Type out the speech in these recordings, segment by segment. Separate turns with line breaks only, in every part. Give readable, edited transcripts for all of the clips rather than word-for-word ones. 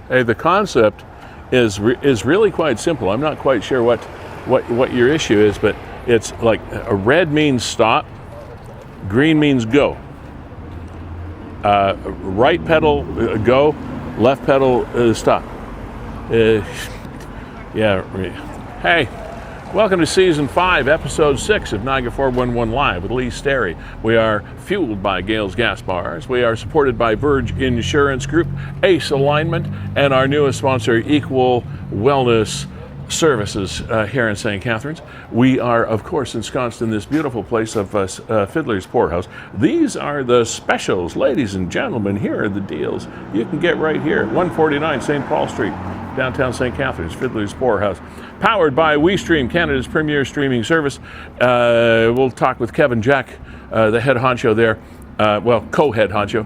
Hey, the concept is really quite simple. I'm not quite sure what your issue is, but it's like a red means stop, green means go. Right pedal go, left pedal stop. Yeah. Hey, welcome to Season 5, Episode 6 of Niagara 411 Live with Sterry. We are fueled by Gales Gas Bars. We are supported by Verge Insurance Group, Ace Alignment, and our newest sponsor, Equal Wellness Services here in St. Catharines. We are, of course, ensconced in this beautiful place of Fiddler's Poorhouse. These are the specials, ladies and gentlemen. Here are the deals you can get right here. 149 St. Paul Street, downtown St. Catharines, Fiddler's Poorhouse. Powered by WeeStreem, Canada's premier streaming service. We'll talk with Kevin Jack, the head honcho there. Co-head honcho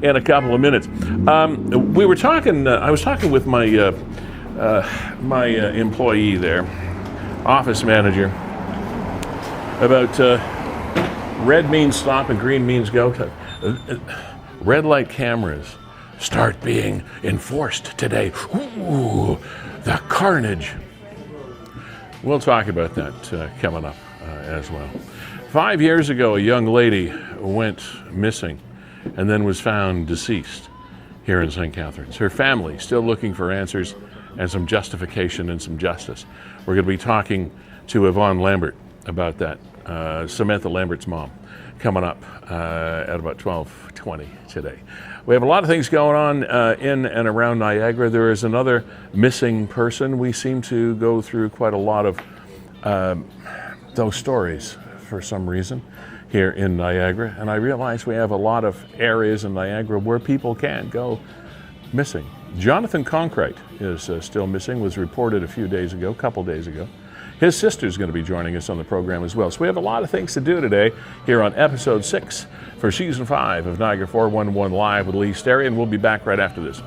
in a couple of minutes. We were talking. I was talking with my employee there, office manager, about red means stop and green means go. Red light cameras start being enforced today. Ooh, the carnage. We'll talk about that coming up as well. 5 years ago, a young lady went missing and then was found deceased here in St. Catharines. Her family still looking for answers and some justification and some justice. We're going to be talking to Yvonne Lambert about that, Samantha Lambert's mom, coming up at about 12:20 today. We have a lot of things going on in and around Niagara. There is another missing person. We seem to go through quite a lot of those stories for some reason here in Niagara, and I realize we have a lot of areas in Niagara where people can go missing. Johnathan Cronkwright is still missing, was reported a couple days ago. His sister's going to be joining us on the program as well. So we have a lot of things to do today here on Episode 6 for Season 5 of Niagara 411 Live with Sterry, and we'll be back right after this.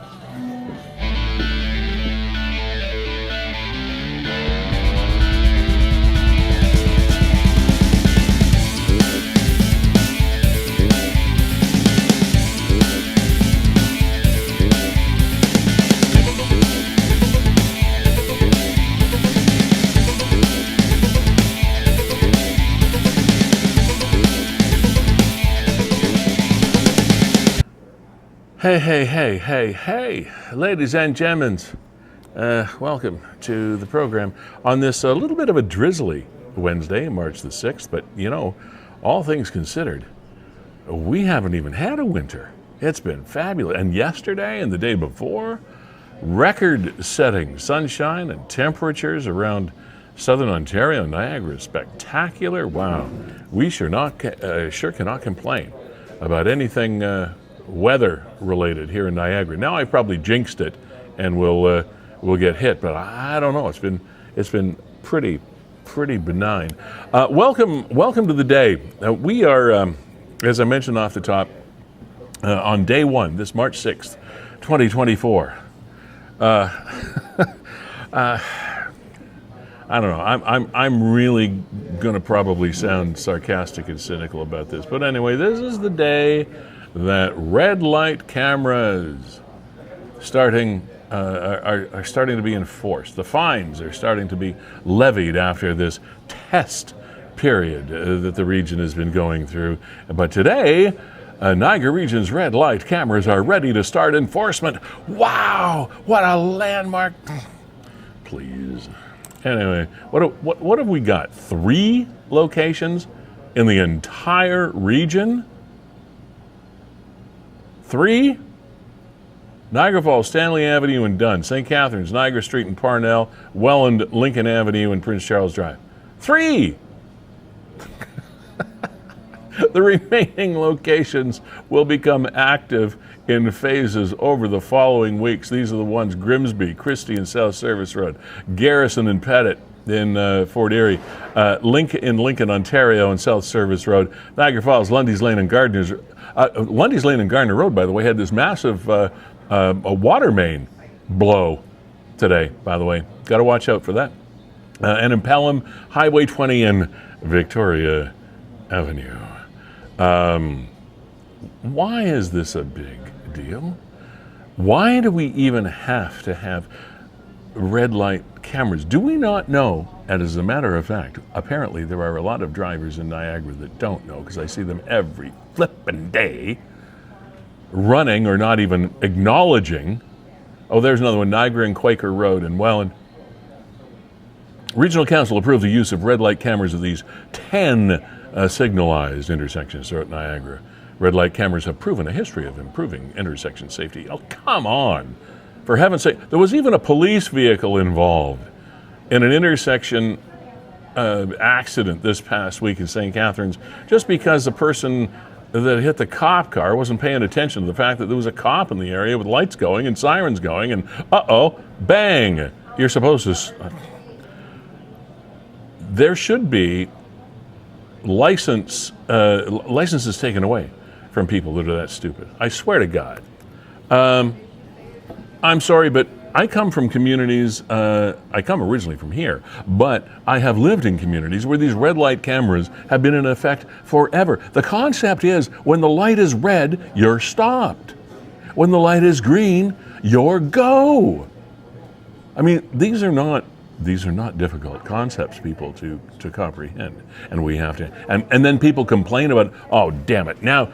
Hey, ladies and gentlemen, welcome to the program on this a little bit of a drizzly Wednesday, March the 6th, but you know, all things considered, we haven't even had a winter. It's been fabulous, and yesterday and the day before, record-setting sunshine and temperatures around southern Ontario, Niagara, spectacular. Wow, we sure cannot complain about anything weather related here in Niagara. Now I probably jinxed it and we'll get hit, but I don't know. It's been pretty benign. Welcome to the day. We are, as I mentioned off the top, on day one, this March 6th, 2024. I don't know. I'm really going to probably sound sarcastic and cynical about this, but anyway, this is the day that red light cameras are starting to be enforced. The fines are starting to be levied after this test period that the region has been going through. But today, Niagara Region's red light cameras are ready to start enforcement. Wow, what a landmark. Please. Anyway, what have we got? 3 locations in the entire region? 3? Niagara Falls, Stanley Avenue and Dunn, St. Catharines, Niagara Street and Parnell, Welland, Lincoln Avenue and Prince Charles Drive. 3! The remaining locations will become active in phases over the following weeks. These are the ones: Grimsby, Christie and South Service Road, Garrison and Pettit in Fort Erie, Lincoln, Ontario and South Service Road, Niagara Falls, Lundy's Lane and Gardner's. Lundy's Lane and Gardner Road, by the way, had this massive a water main blow today, by the way. Got to watch out for that. And in Pelham, Highway 20 and Victoria Avenue. Why is this a big deal? Why do we even have to have red light cameras? Do we not know? And as a matter of fact, apparently there are a lot of drivers in Niagara that don't know, because I see them every flippin' day running or not even acknowledging. Oh, there's another one, Niagara and Quaker Road in Welland. Regional Council approved the use of red light cameras at these 10 signalized intersections throughout Niagara. Red light cameras have proven a history of improving intersection safety. Oh, come on. For heaven's sake. There was even a police vehicle involved in an intersection accident this past week in St. Catharines, just because the person that hit the cop car wasn't paying attention to the fact that there was a cop in the area with lights going and sirens going, and bang. You're supposed to... There should be licenses taken away from people that are that stupid. I swear to God. I'm sorry, but I come from communities, I come originally from here, but I have lived in communities where these red light cameras have been in effect forever. The concept is, when the light is red, you're stopped. When the light is green, you're go. I mean, these are not difficult concepts, people, to comprehend. And we have to, and then people complain about, oh, damn it, now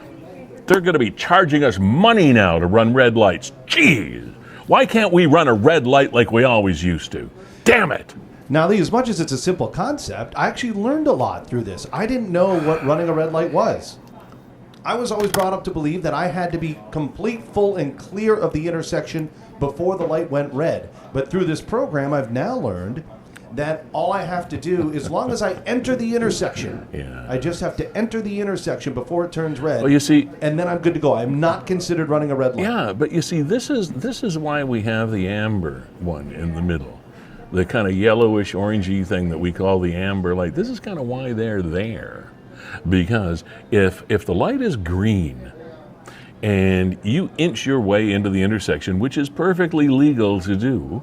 they're going to be charging us money now to run red lights. Jeez, why can't we run a red light like we always used to? Damn it.
Now, Lee, as much as it's a simple concept, I actually learned a lot through this. I didn't know what running a red light was. I was always brought up to believe that I had to be complete, full, and clear of the intersection before the light went red. But through this program, I've now learned that all I have to do, as long as I enter the intersection, I just have to enter the intersection before it turns red.
Well, you see,
and then I'm good to go. I'm not considered running a red light.
Yeah, but you see, this is why we have the amber one in the middle, the kind of yellowish, orangey thing that we call the amber light. This is kind of why they're there, because if the light is green and you inch your way into the intersection, which is perfectly legal to do,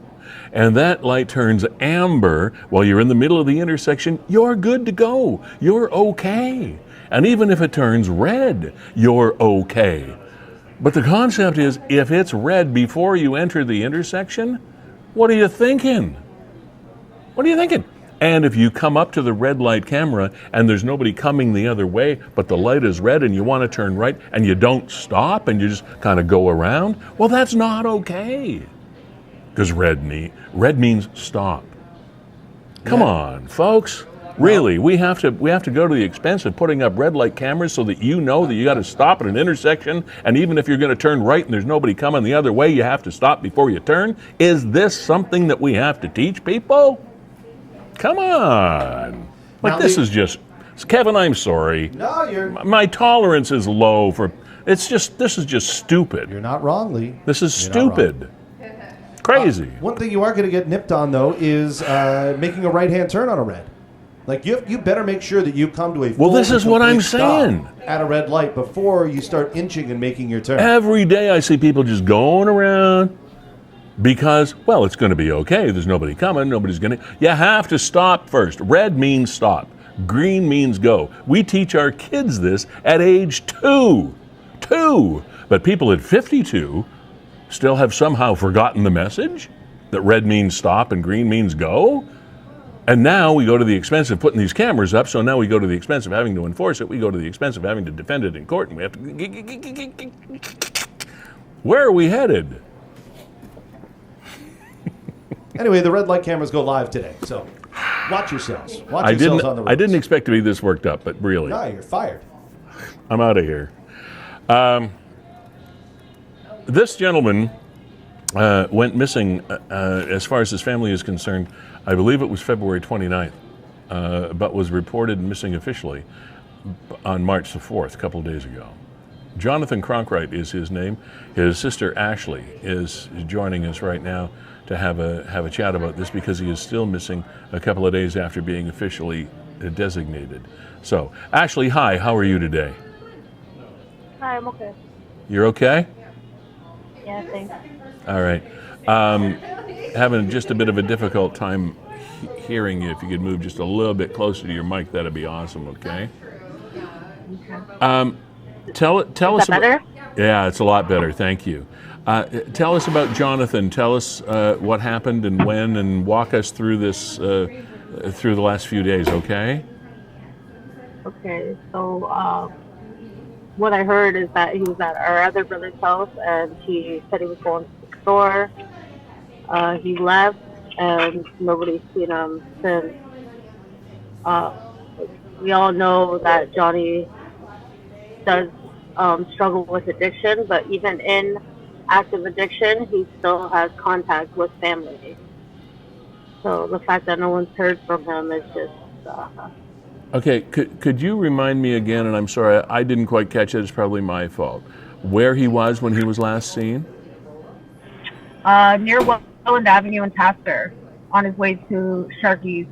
and that light turns amber while you're in the middle of the intersection, you're good to go. You're okay. And even if it turns red, you're okay. But the concept is, if it's red before you enter the intersection, what are you thinking? What are you thinking? And if you come up to the red light camera and there's nobody coming the other way, but the light is red and you want to turn right and you don't stop and you just kind of go around, well, that's not okay. Because red means stop. Come on, folks. Really, we have to go to the expense of putting up red light cameras so that you know that you got to stop at an intersection, and even if you're going to turn right and there's nobody coming the other way, you have to stop before you turn. Is this something that we have to teach people? Come on. Like, this is just, Kevin, I'm sorry.
No,
my tolerance is low for, this is just stupid.
You're not wrong, Lee.
This is stupid. Crazy.
One thing you are going to get nipped on, though, is making a right-hand turn on a red. Like, you better make sure that you come to a full,
this is what I'm saying,
at a red light before you start inching and making your turn.
Every day I see people just going around because, well, it's going to be okay. There's nobody coming. Nobody's going to. You have to stop first. Red means stop. Green means go. We teach our kids this at age 2. But people at 52 still have somehow forgotten the message that red means stop and green means go. And now we go to the expense of putting these cameras up, so now we go to the expense of having to enforce it. We go to the expense of having to defend it in court, and we have to... Where are we headed?
Anyway, the red light cameras go live today, so watch yourselves. Watch yourselves on the roads.
I didn't expect to be this worked up, but really.
No, you're fired.
I'm out of here. This gentleman went missing, as far as his family is concerned, I believe it was February 29th, but was reported missing officially on March the 4th, a couple of days ago. Johnathan Cronkwright is his name. His sister Ashley is joining us right now to have a chat about this, because he is still missing a couple of days after being officially designated. So, Ashley, hi, how are you today?
Hi, I'm okay.
You're okay?
Yeah, thanks.
All right. Having just a bit of a difficult time hearing you. If you could move just a little bit closer to your mic, that'd be awesome, okay? Tell us
better?
Yeah, it's a lot better, thank you. Tell us about Johnathan. Tell us what happened and when, and walk us through this through the last few days. Okay.
Okay, so what I heard is that he was at our other brother's house and he said he was going to the store. He left and nobody's seen him since. Uh, we all know that Johnny does struggle with addiction, but even in active addiction, he still has contact with family. So the fact that no one's heard from him is just.
Okay. Could you remind me again? And I'm sorry, I didn't quite catch it. It's probably my fault. Where he was when he was last seen?
Near Welland Avenue in Tasker, on his way to Sharky's,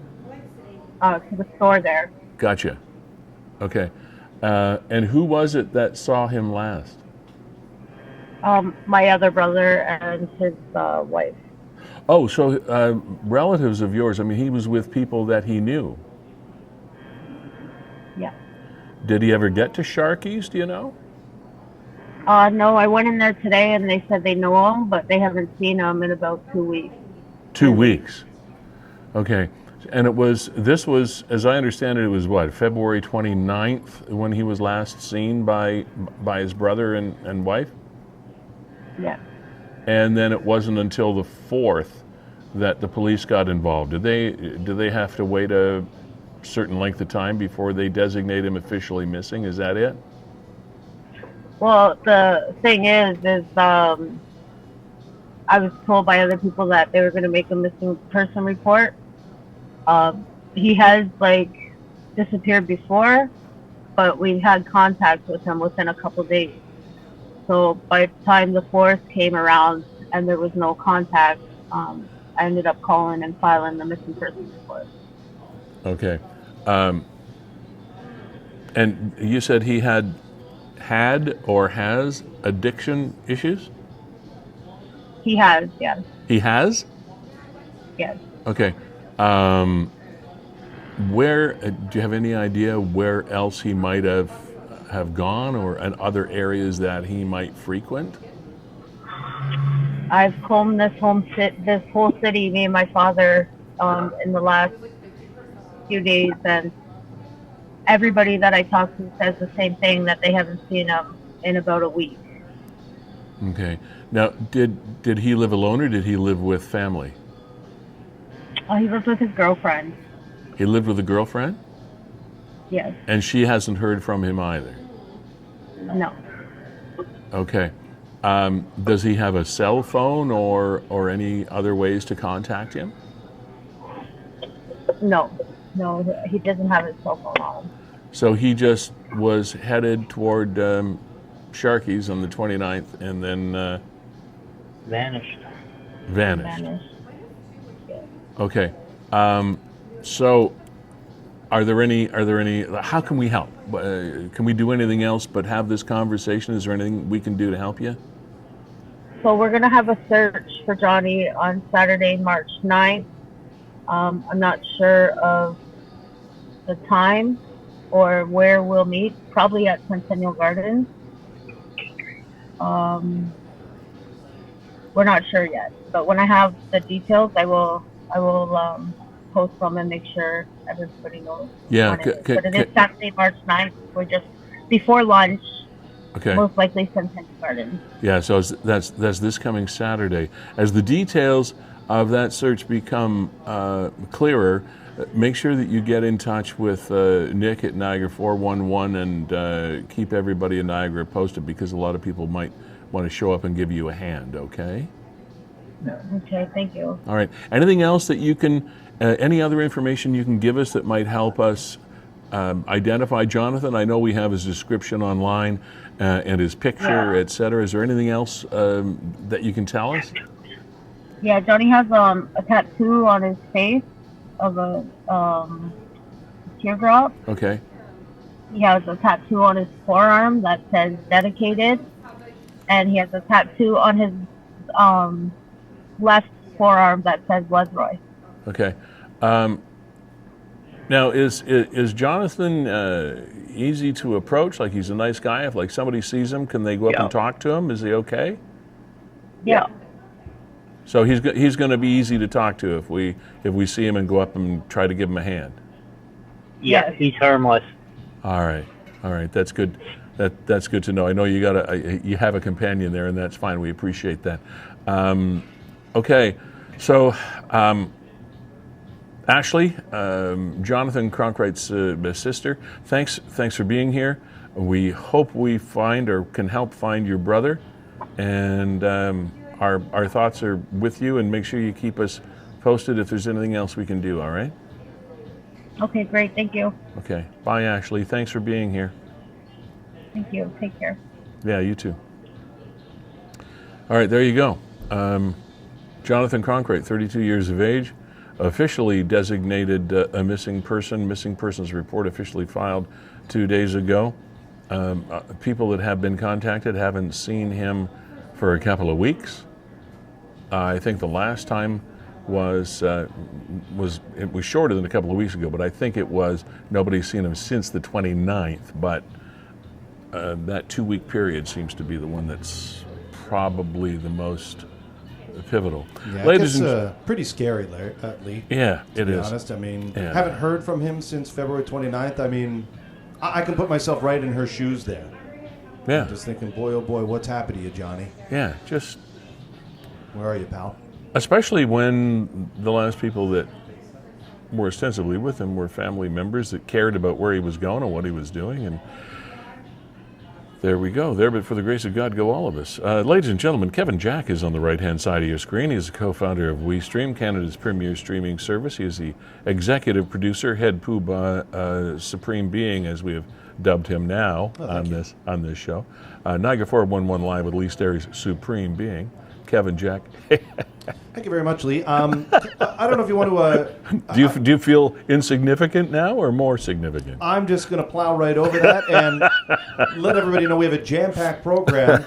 to the store there.
Gotcha. Okay. And who was it that saw him last?
My other brother and his wife.
Oh, so relatives of yours. I mean, he was with people that he knew.
Yeah.
Did he ever get to Sharky's? Do you know?
No, I went in there today and they said they know him, but they haven't seen him in about 2 weeks.
2 weeks. Okay. And this was, as I understand it, it was what, February 29th when he was last seen by his brother and wife?
Yeah.
And then it wasn't until the 4th that the police got involved. Did they have to wait a certain length of time before they designate him officially missing? Is that it?
Well, the thing is I was told by other people that they were going to make a missing person report. He has disappeared before, but we had contact with him within a couple days. So by the time the 4th came around and there was no contact, I ended up calling and filing the missing person report.
Okay. And you said he had or has addiction issues?
He has, yes.
He has?
Yes.
Okay. Where do you have any idea where else he might have gone, or in other areas that he might frequent?
I've combed this whole city, me and my father, in the last few days, and everybody that I talk to says the same thing, that they haven't seen him in about a week.
Okay. Now, did he live alone or did he live with family?
He lives with his girlfriend.
He lived with a girlfriend?
Yes.
And she hasn't heard from him either?
No.
Okay. Does he have a cell phone or any other ways to contact him?
No, he doesn't have his cell phone on him.
So he just was headed toward Sharky's on the 29th and then
Vanished.
Vanished.
Okay. So are there any, how can we help? Can we do anything else but have this conversation? Is there anything we can do to help you?
So we're going to have a search for Johnny on Saturday, March 9th. I'm not sure of the time or where we'll meet, probably at Centennial Gardens. We're not sure yet, but when I have the details, I will post them and make sure everybody knows.
Yeah.
But it is Saturday, March 9th. We're just before lunch.
Okay.
Most likely Centennial Gardens.
Yeah, so that's this coming Saturday. As the details of that search become clearer, make sure that you get in touch with Nick at Niagara 411 and keep everybody in Niagara posted, because a lot of people might want to show up and give you a hand, okay?
Okay, thank you.
All right. Anything else that you can, any other information you can give us that might help us identify Johnathan? I know we have his description online and his picture, et cetera. Is there anything else that you can tell us?
Yeah, Johnny has a tattoo on his face of a teardrop.
Okay.
He has a tattoo on his forearm that says dedicated, and he has a tattoo on his left forearm that says Lesroy.
Okay. Now, is Johnathan easy to approach? Like, he's a nice guy. If somebody sees him, can they go up and talk to him? Is he okay?
Yeah.
So he's going to be easy to talk to if we see him and go up and try to give him a hand.
Yeah,
Yes.
he's harmless.
All right, that's good. That's good to know. I know you have a companion there, and that's fine. We appreciate that. Okay, so Ashley, Johnathan Cronkwright's sister, thanks for being here. We hope we find or can help find your brother, and our thoughts are with you. And make sure you keep us posted if there's anything else we can do. All right.
Okay, great. Thank you.
Okay. Bye, Ashley. Thanks for being here.
Thank you. Take care.
Yeah, you too. All right, there you go. Johnathan Cronkwright, 32 years of age, officially designated a missing person. Missing persons report officially filed 2 days ago. People that have been contacted haven't seen him for a couple of weeks. I think the last time was shorter than a couple of weeks ago, but I think it was nobody's seen him since the 29th. But that 2 week period seems to be the one that's probably the most pivotal.
Yeah,
Ladies
it's pretty scary, Lee.
Yeah, it
To be
is.
honest, I mean,
Yeah.
haven't heard from him since February 29th. I mean, I can put myself right in her shoes there.
Yeah,
Just thinking, boy, oh boy, what's happened to you, Johnny?
yeah. Just
Where are you, pal?
especially when the last people that were ostensibly with him were family members that cared about where he was going and what he was doing. And there we go. There, but for the grace of God, go all of us. Ladies and gentlemen, Kevin Jack is on the right-hand side of your screen. He is the co-founder of WeeStreem, Canada's premier streaming service. He is the executive producer, head poobah, supreme being, as we have dubbed him now on this show. Niagara 411 Live with Lee Sterry's supreme being, Kevin Jack.
Thank you very much, Lee. I don't know if you want to...
Do you feel insignificant now or more significant?
I'm just going to plow right over that and let everybody know we have a jam-packed program.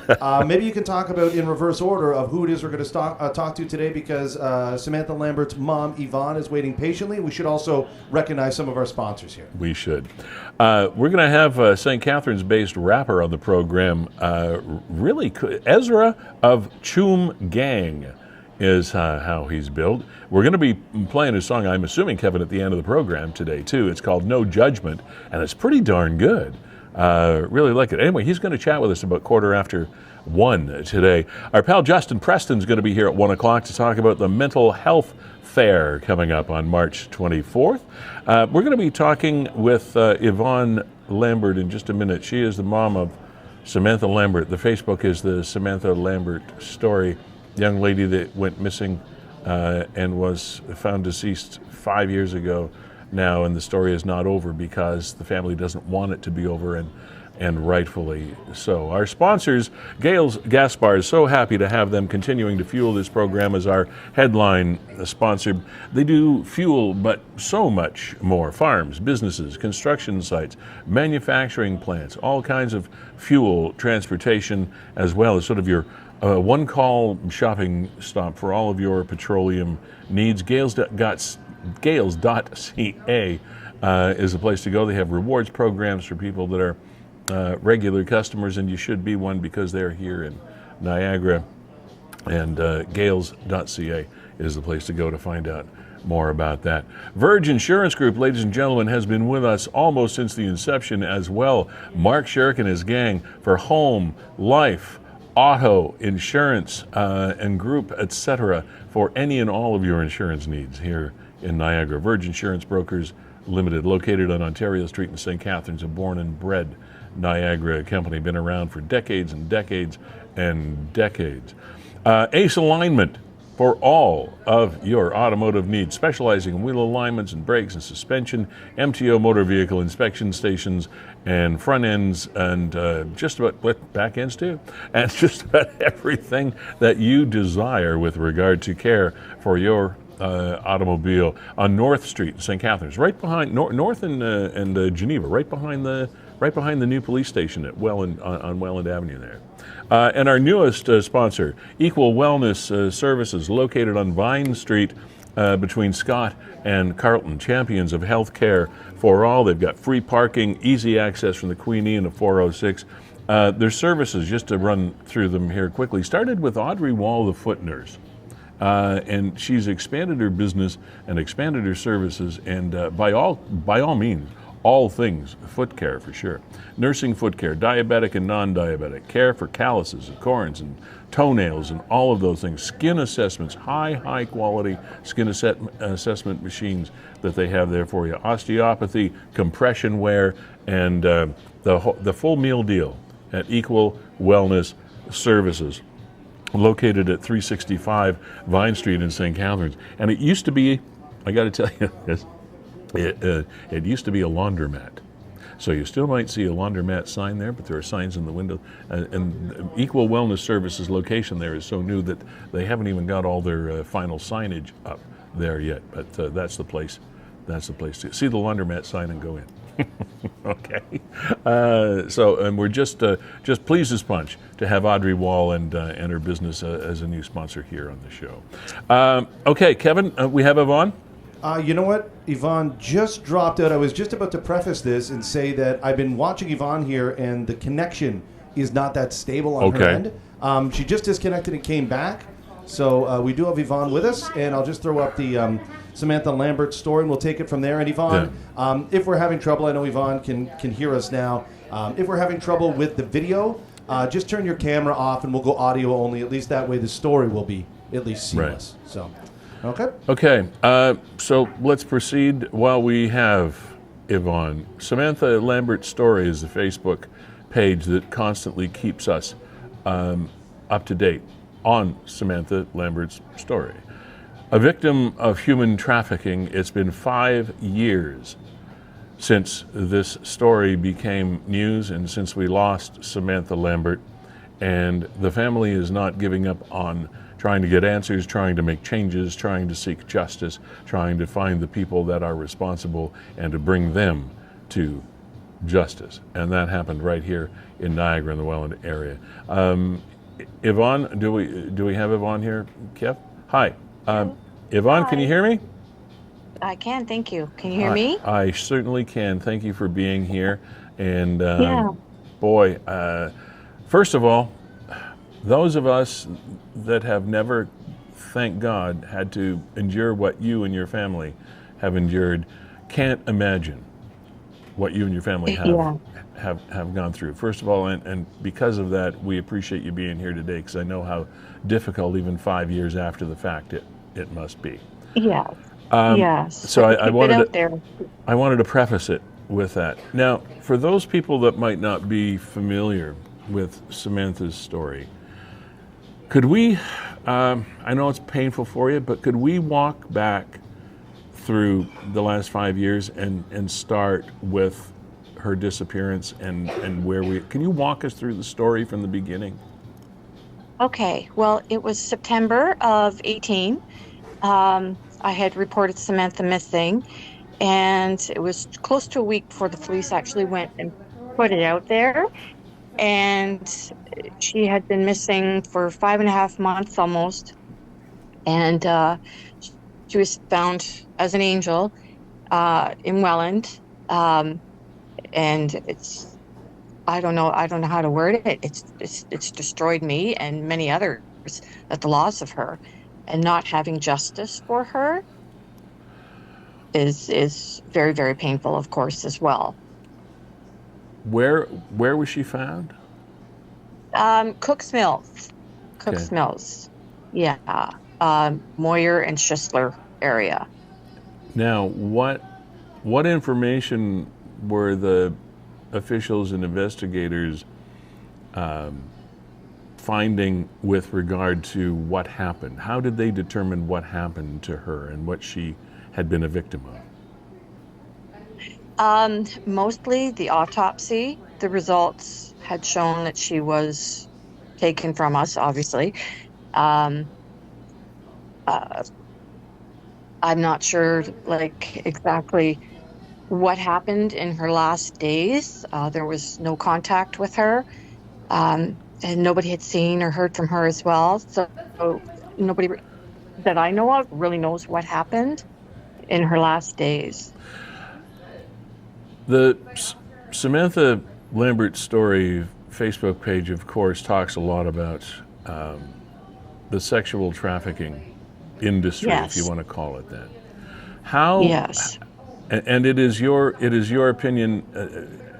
Maybe you can talk about in reverse order of who it is we're going to talk to today, because Samantha Lambert's mom, Yvonne, is waiting patiently. We should also recognize some of our sponsors here.
We should. We're going to have a St. Catharines-based rapper on the program. Ezra of Choom Gang is how he's billed. We're going to be playing his song, I'm assuming, Kevin, at the end of the program today, too. It's called No Judgment, and it's pretty darn good. Really like it. Anyway, he's going to chat with us about 1:15 today. Our pal Justin Preston's going to be here at 1 o'clock to talk about the mental health fair coming up on March 24th. We're going to be talking with Yvonne Lambert in just a minute. She is the mom of Samantha Lambert. The Facebook is the Samantha Lambert story. Young lady that went missing and was found deceased 5 years ago now, and the story is not over because the family doesn't want it to be over, and rightfully so. Our sponsors, Gales Gas Bars, so happy to have them continuing to fuel this program as our headline sponsor. They do fuel, but so much more. Farms, businesses, construction sites, manufacturing plants, all kinds of fuel, transportation, as well as sort of your one-call shopping stop for all of your petroleum needs. Gales.ca is the place to go. They have rewards programs for people that are regular customers, and you should be one because they're here in Niagara. And Gales.ca is the place to go to find out more about that. Verge Insurance Group, ladies and gentlemen, has been with us almost since the inception as well. Mark Sherrick and his gang for home, life, auto insurance, and group, etc., for any and all of your insurance needs here in Niagara. Verge Insurance Brokers Limited, located on Ontario Street in St. Catharines, a born and bred Niagara company, been around for decades and decades and decades. Ace Alignment for all of your automotive needs, specializing in wheel alignments and brakes and suspension, MTO motor vehicle inspection stations, and front ends, and just about back ends too, and just about everything that you desire with regard to care for your automobile on North Street in St. Catharines, right behind North and Geneva, right behind the new police station at Welland on Welland Avenue there. And our newest sponsor, Equal Wellness Services, located on Vine Street between Scott and Carlton. Champions of health care for all. They've got free parking, easy access from the Queenie and the 406, Their services, just to run through them here quickly, started with Audrey Wall, the foot nurse. And she's expanded her business and expanded her services, and by all means, all things foot care for sure. Nursing foot care, diabetic and non-diabetic, care for calluses and corns and toenails and all of those things. Skin assessments, high quality skin assessment machines that they have there for you. Osteopathy, compression wear, and the full meal deal at Equal Wellness Services, located at 365 Vine Street in St. Catharines. And it used to be, I got to tell you this, it used to be a laundromat. So you still might see a laundromat sign there, but there are signs in the window. And Equal Wellness Services location there is so new that they haven't even got all their final signage up there yet. But that's the place. That's the place to see the laundromat sign and go in. Okay. And we're just pleased as punch to have Audrey Wall and her business as a new sponsor here on the show. Okay, Kevin, we have Yvonne.
You know what? Yvonne just dropped out. I was just about to preface this and say that I've been watching Yvonne here, and the connection is not that stable on her end. She just disconnected and came back. So we do have Yvonne with us, and I'll just throw up the Samantha Lambert story, and we'll take it from there. And Yvonne, if we're having trouble, I know Yvonne can hear us now. If we're having trouble with the video, just turn your camera off, and we'll go audio only. At least that way the story will be at least seamless. Right. So, okay.
Okay, so let's proceed while we have Yvonne. Samantha Lambert's story is the Facebook page that constantly keeps us up to date on Samantha Lambert's story. A victim of human trafficking, it's been 5 years since this story became news and since we lost Samantha Lambert, and the family is not giving up on trying to get answers, trying to make changes, trying to seek justice, trying to find the people that are responsible and to bring them to justice. And that happened right here in Niagara in the Welland area. Yvonne, do we have Yvonne here? Kev? Hi. Yvonne,
Hi.
Can you hear me?
I can, thank you. Can you hear me?
I certainly can. Thank you for being here. And boy, first of all, those of us that have never, thank God, had to endure what you and your family have endured can't imagine what you and your family have gone through. First of all, and because of that, we appreciate you being here today, because I know how difficult even 5 years after the fact it must be.
Yes. Yes.
So I wanted
I
wanted to preface it with that. Now, for those people that might not be familiar with Samantha's story, could we, I know it's painful for you, but could we walk back through the last 5 years and start with her disappearance and where can you walk us through the story from the beginning?
Okay. Well, it was September of 18. I had reported Samantha missing, and it was close to a week before the police actually went and put it out there. And she had been missing for 5.5 months almost. And she was found as an angel in Welland. And it's, I don't know how to word it. It's destroyed me and many others at the loss of her, and not having justice for her is very, very painful, of course, as well.
Where was she found?
Cook's Mills. Cook's Mills. Yeah. Moyer and Schisler area.
Now, what information were the officials and investigators finding with regard to what happened? How did they determine what happened to her and what she had been a victim of?
Mostly the autopsy. The results had shown that she was taken from us, obviously. I'm not sure, exactly what happened in her last days. There was no contact with her, and nobody had seen or heard from her as well. So nobody that I know of really knows what happened in her last days.
The Samantha Lambert story Facebook page, of course, talks a lot about the sexual trafficking industry, if you
Yes.
want to call it that. How?
Yes.
And it is your opinion,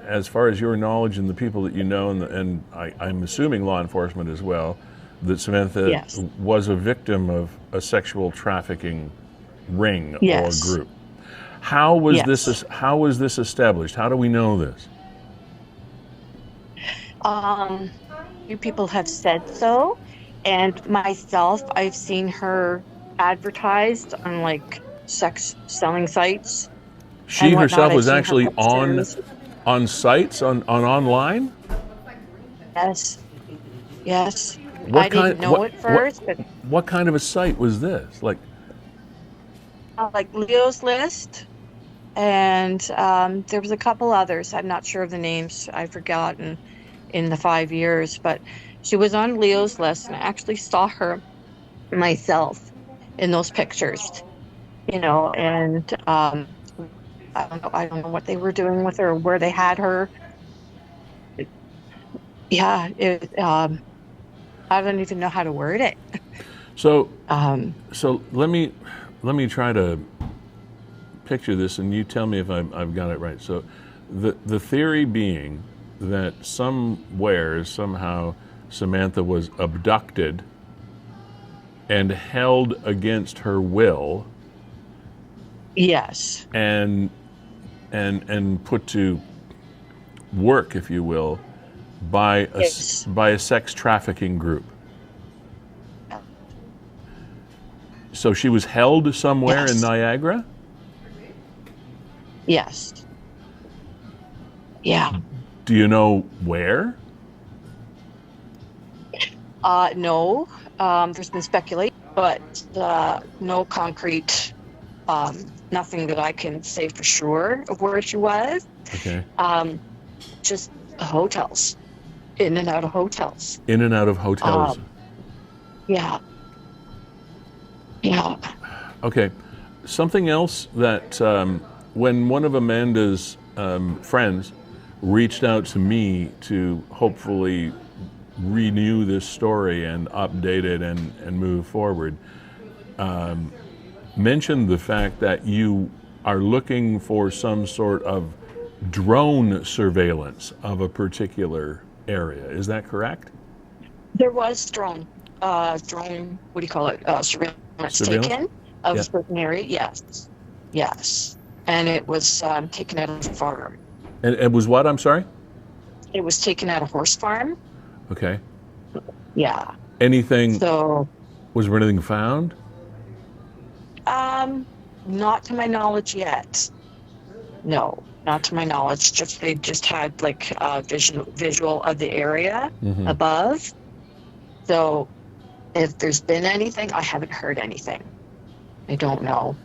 as far as your knowledge and the people that you know, and I'm assuming law enforcement as well, that Samantha
Yes.
was a victim of a sexual trafficking ring
Yes.
or group. How was
Yes.
this established? How do we know this?
You people have said so, and myself, I've seen her advertised on like sex selling sites.
She
And whatnot.
herself
I've
was
seen her
actually
pictures.
on sites on online.
Yes. Yes.
What
I didn't know at first, but
what kind of a site was this? Like,
like Leo's List, and there was a couple others. I'm not sure of the names. I've forgotten in the 5 years, but she was on Leo's List, and I actually saw her myself in those pictures. You know, and I don't know what they were doing with her, or where they had her. Yeah, I don't even know how to word it.
so
Um,
so let me try to picture this, and you tell me if I've got it right. So the theory being that somewhere, somehow, Samantha was abducted and held against her will
yes,
and put to work, if you will, by
Yes.
by a sex trafficking group. So she was held somewhere in
Yes.
Niagara?
yes, yeah.
Do you know where?
No, there's been speculation, but no concrete, nothing that I can say for sure of where she was.
Okay.
Just hotels, in and out of hotels.
In and out of hotels.
Yeah, yeah.
Okay. Something else that when one of Amanda's friends reached out to me to hopefully renew this story and update it and move forward, mentioned the fact that you are looking for some sort of drone surveillance of a particular area. Is that correct?
There was drone, what do you call it? Surveillance
Surveillance?
taken of
Yeah.
a certain area. Yes, yes. And it was taken out of a farm.
And it was what? I'm sorry?
It was taken out of horse farm.
Okay.
Yeah.
Anything,
So,
was there anything found?
not to my knowledge yet. No, not to my knowledge. They just had like a visual of the area
Mhm.
above. So, if there's been anything, I haven't heard anything. I don't know.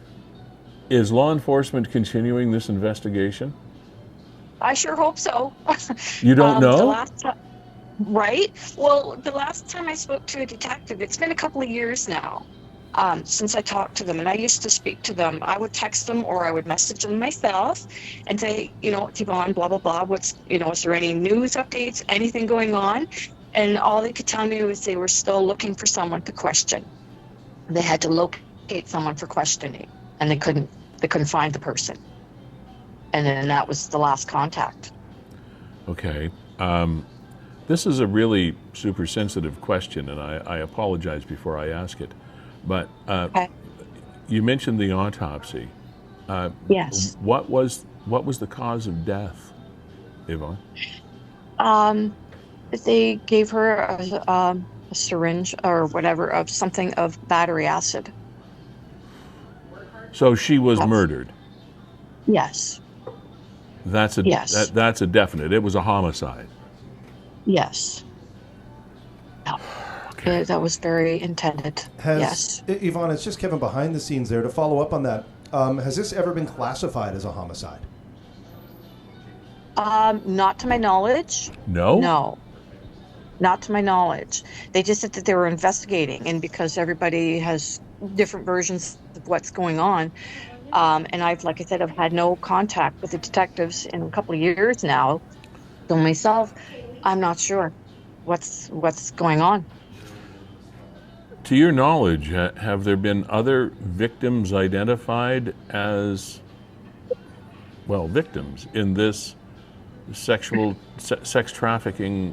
Is law enforcement continuing this investigation?
I sure hope so.
You don't
The
know?
last time, right? Well, the last time I spoke to a detective, it's been a couple of years now since I talked to them. And I used to speak to them. I would text them or I would message them myself and say, Yvonne, blah, blah, blah. Is there any news updates, anything going on? And all they could tell me was they were still looking for someone to question. They had to locate someone for questioning, and they couldn't find the person. And then that was the last contact.
Okay. This is a really super sensitive question, and I apologize before I ask it. But
Okay.
you mentioned the autopsy.
Yes.
What was the cause of death, Yvonne?
They gave her a syringe or whatever of something of battery acid.
So she was
Yes.
murdered.
Yes.
That's a
Yes.
that's a definite. It was a homicide.
Yes. No. That was very intended. Yes.
Yvonne, it's just Kevin behind the scenes there to follow up on that. Has this ever been classified as a homicide?
Not to my knowledge.
No?
No. Not to my knowledge. They just said that they were investigating, and because everybody has different versions of what's going on, and like I said, I've had no contact with the detectives in a couple of years now. So myself, I'm not sure what's going on.
To your knowledge, have there been other victims identified as, well, victims in this sex trafficking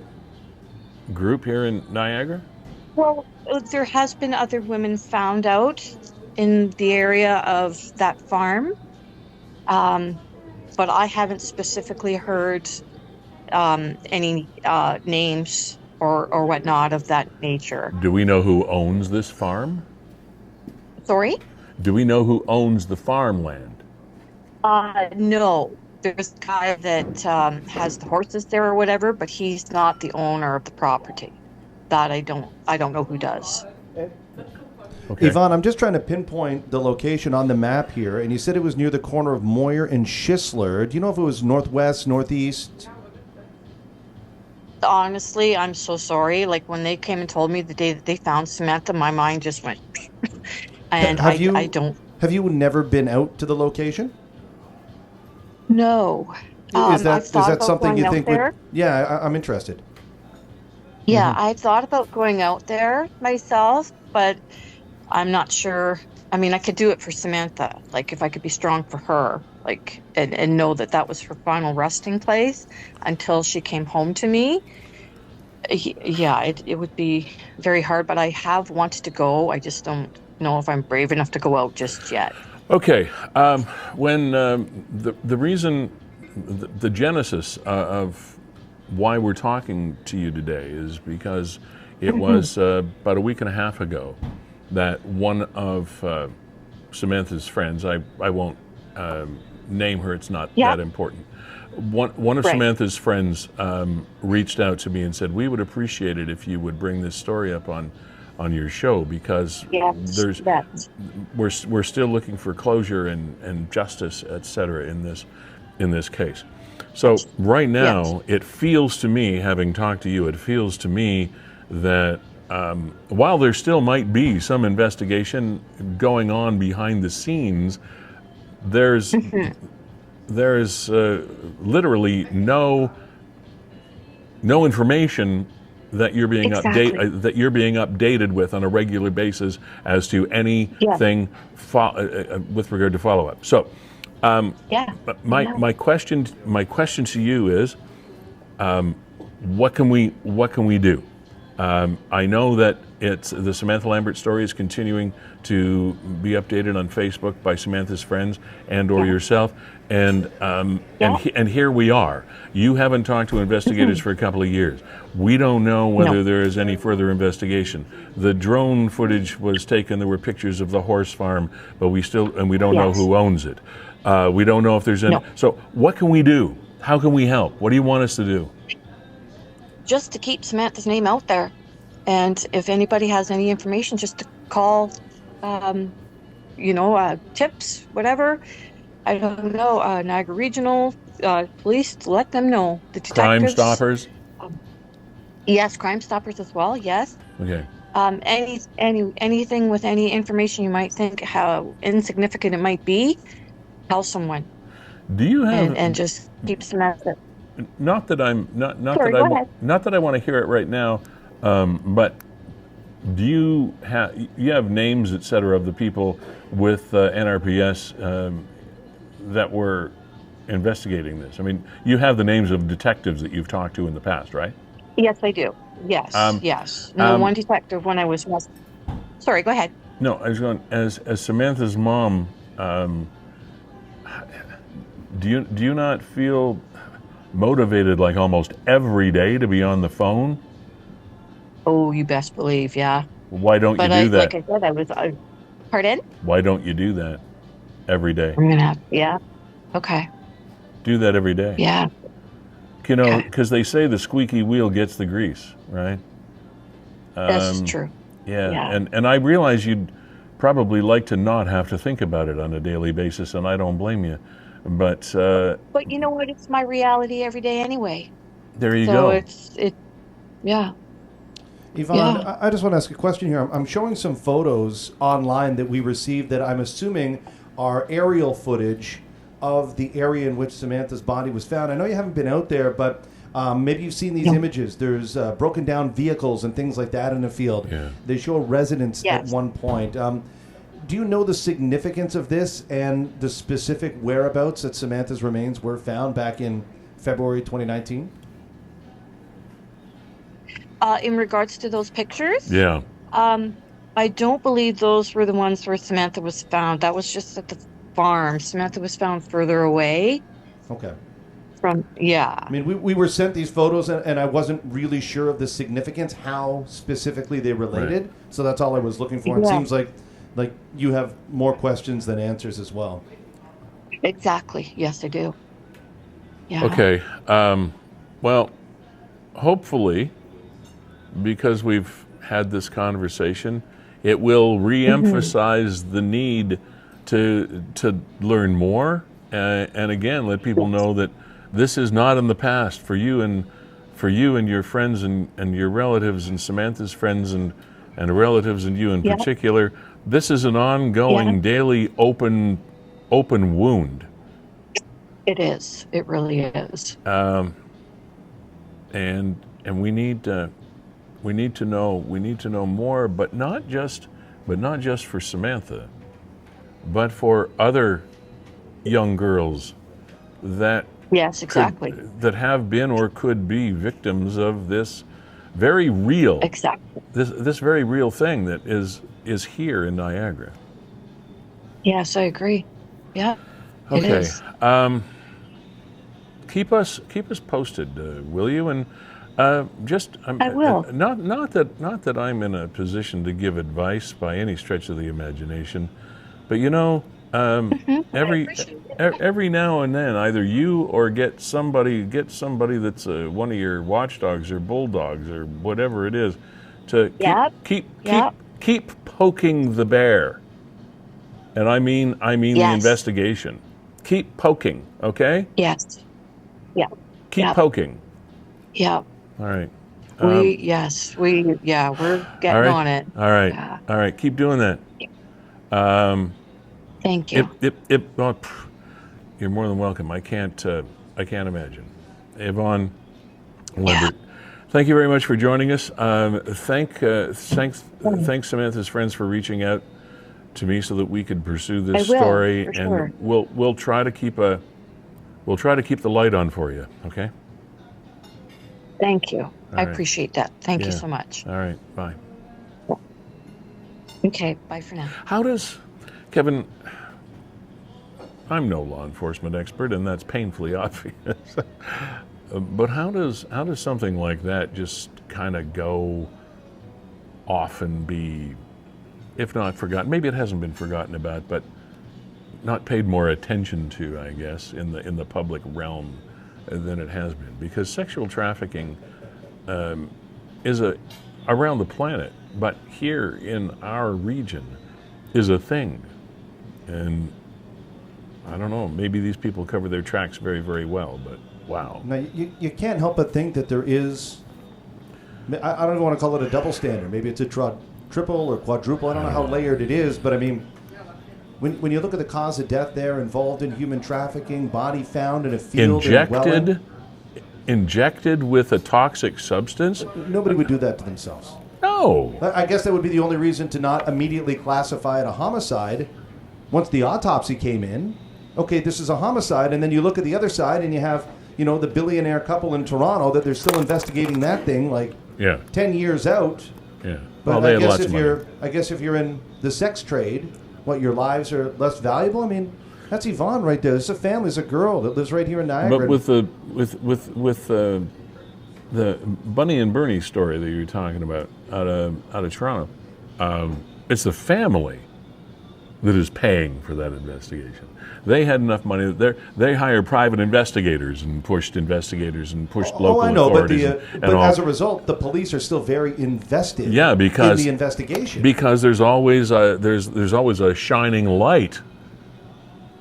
group here in Niagara?
Well, there has been other women found out in the area of that farm, but I haven't specifically heard any names or whatnot of that nature.
Do we know who owns this farm?
Sorry?
Do we know who owns the farmland?
No. There's a guy that has the horses there or whatever, but he's not the owner of the property. That I don't know who does.
Okay.
Yvonne, I'm just trying to pinpoint the location on the map here, and you said it was near the corner of Moyer and Schistler. Do you know if it was northwest, northeast?
Honestly, I'm so sorry. Like when they came and told me the day that they found Samantha, my mind just went. And I don't.
Have you never been out to the location?
No.
Is that
I've thought about
something
going
you
out
think
there.
would? Yeah, I'm interested.
Yeah, I thought about going out there myself, but I'm not sure. I mean, I could do it for Samantha, like if I could be strong for her, like and know that that was her final resting place until she came home to me. Yeah, it would be very hard, but I have wanted to go. I just don't know if I'm brave enough to go out just yet.
Okay. When the reason, the genesis of why we're talking to you today is because it was about a week and a half ago that one of Samantha's friends, I won't name her, it's not that important. One of Samantha's friends reached out to me and said, we would appreciate it if you would bring this story up on your show, because we're still looking for closure and justice, etc. in this case. So right now, it feels to me, having talked to you, it feels to me that while there still might be some investigation going on behind the scenes, there's literally no information that you're being updated with on a regular basis as to anything with regard to follow-up. So, my question to you is, what can we do? I know that it's the Samantha Lambert story is continuing to be updated on Facebook by Samantha's friends and/or yourself, and here we are. You haven't talked to investigators for a couple of years. We don't know whether there is any further investigation. The drone footage was taken. There were pictures of the horse farm, but we don't know who owns it. We don't know if there's any. So what can we do? How can we help? What do you want us to do?
Just to keep Samantha's name out there. And if anybody has any information, just to call, tips, whatever. I don't know, Niagara Regional Police, to let them know. The detectives.
Crime Stoppers?
Yes, Crime Stoppers as well, yes.
Okay.
Anything with any information you might think how insignificant it might be, tell someone.
Do you have...
And just keep Samantha.
Not that I'm not
Sorry,
not that I want to hear it right now, but do you have names, etc., of the people with NRPS that were investigating this? I mean, you have the names of detectives that you've talked to in the past, right?
Yes, I do. Yes, yes. No, one detective when I was. Sorry, go ahead.
No, I was going as Samantha's mom. Do you not feel motivated like almost every day to be on the phone?
Oh, you best believe, yeah.
Why don't you do that?
Like I said, I was. Pardon?
Why don't you do that every day?
I'm gonna have. Okay.
Do that every day.
Yeah.
You know, because they say the squeaky wheel gets the grease, right?
That's true.
Yeah. And I realize you'd probably like to not have to think about it on a daily basis, and I don't blame you. But
you know what? It's my reality every day anyway.
There you go.
So yeah.
Yvonne, I just want to ask a question here. I'm showing some photos online that we received that I'm assuming are aerial footage of the area in which Samantha's body was found. I know you haven't been out there, but Maybe you've seen these images. There's broken down vehicles and things like that in the field.
Yeah.
They show residents at
Yes.
one point. Do you know the significance of this and the specific whereabouts that Samantha's remains were found back in February 2019?
In regards to those pictures,
Yeah.
I don't believe those were the ones where Samantha was found. That was just at the farm. Samantha was found further away
Okay.
from, yeah.
I mean, we were sent these photos, and I wasn't really sure of the significance, how specifically they related.
Right.
So that's all I was looking for. It
Yeah.
seems like you have more questions than answers as well.
Exactly. Yes, I do. Yeah.
Okay. Well, hopefully, because we've had this conversation, it will re-emphasize the need to learn more, and again, let people know that this is not in the past for you and your friends and your relatives and Samantha's friends and relatives and you in
Yeah.
particular. This is an ongoing,
Yeah.
daily, open wound.
It is. It really is.
And we need to know more, but not just for Samantha, but for other young girls that
Yes, exactly.
that have been or could be victims of this very real
Exactly.
this very real thing that is here in Niagara.
Yes, I agree. Yeah. It
Okay.
is.
Keep us posted, will you? And just
I will.
Not that I'm in a position to give advice by any stretch of the imagination, but every now and then, either you or get somebody that's one of your watchdogs or bulldogs or whatever it is, to keep poking the bear. And I mean the
Yes.
investigation. Keep poking, okay?
Yes. Yeah.
Keep
Yeah.
poking.
Yeah.
All right.
We're getting on it.
All right.
Yeah.
All right. Keep doing that.
Thank you.
You're more than welcome. I can't imagine. Yvonne Lambert, thank you very much for joining us. Thanks Samantha's friends for reaching out to me so that we could pursue this
I will,
story,
for
and
sure.
we'll try to keep the light on for you. Okay.
Thank you. I
right.
appreciate that. Thank you
Yeah.
so much.
All right. Bye.
Okay. Bye for now.
How does, Kevin, I'm no law enforcement expert, and that's painfully obvious, but how does something like that just kind of go off and be, if not forgotten, maybe it hasn't been forgotten about, but not paid more attention to, I guess, in the public realm than it has been? Because sexual trafficking is around the planet, but here in our region is a thing. And I don't know, maybe these people cover their tracks very, very well, but wow.
Now, you can't help but think that there is, I don't even want to call it a double standard. Maybe it's a triple or quadruple. I don't know how layered it is, but I mean, when you look at the cause of death there, involved in human trafficking, body found in a field in Welland,
Injected with a toxic substance?
nobody would do that to themselves.
No.
I guess that would be the only reason to not immediately classify it a homicide. Once the autopsy came in, okay, this is a homicide, and then you look at the other side and you have, the billionaire couple in Toronto that they're still investigating that thing 10 years out.
Yeah.
But
they
I
had
guess
lots of money.
I guess if you're in the sex trade, your lives are less valuable. I mean, that's Yvonne right there. It's a family. It's a girl that lives right here in Niagara.
But with the Bunny and Bernie story that you were talking about out of Toronto, it's the family that is paying for that investigation. They had enough money. They hired private investigators and pushed local
I know,
authorities.
but as a result, the police are still very invested in the investigation.
Because there's always a shining light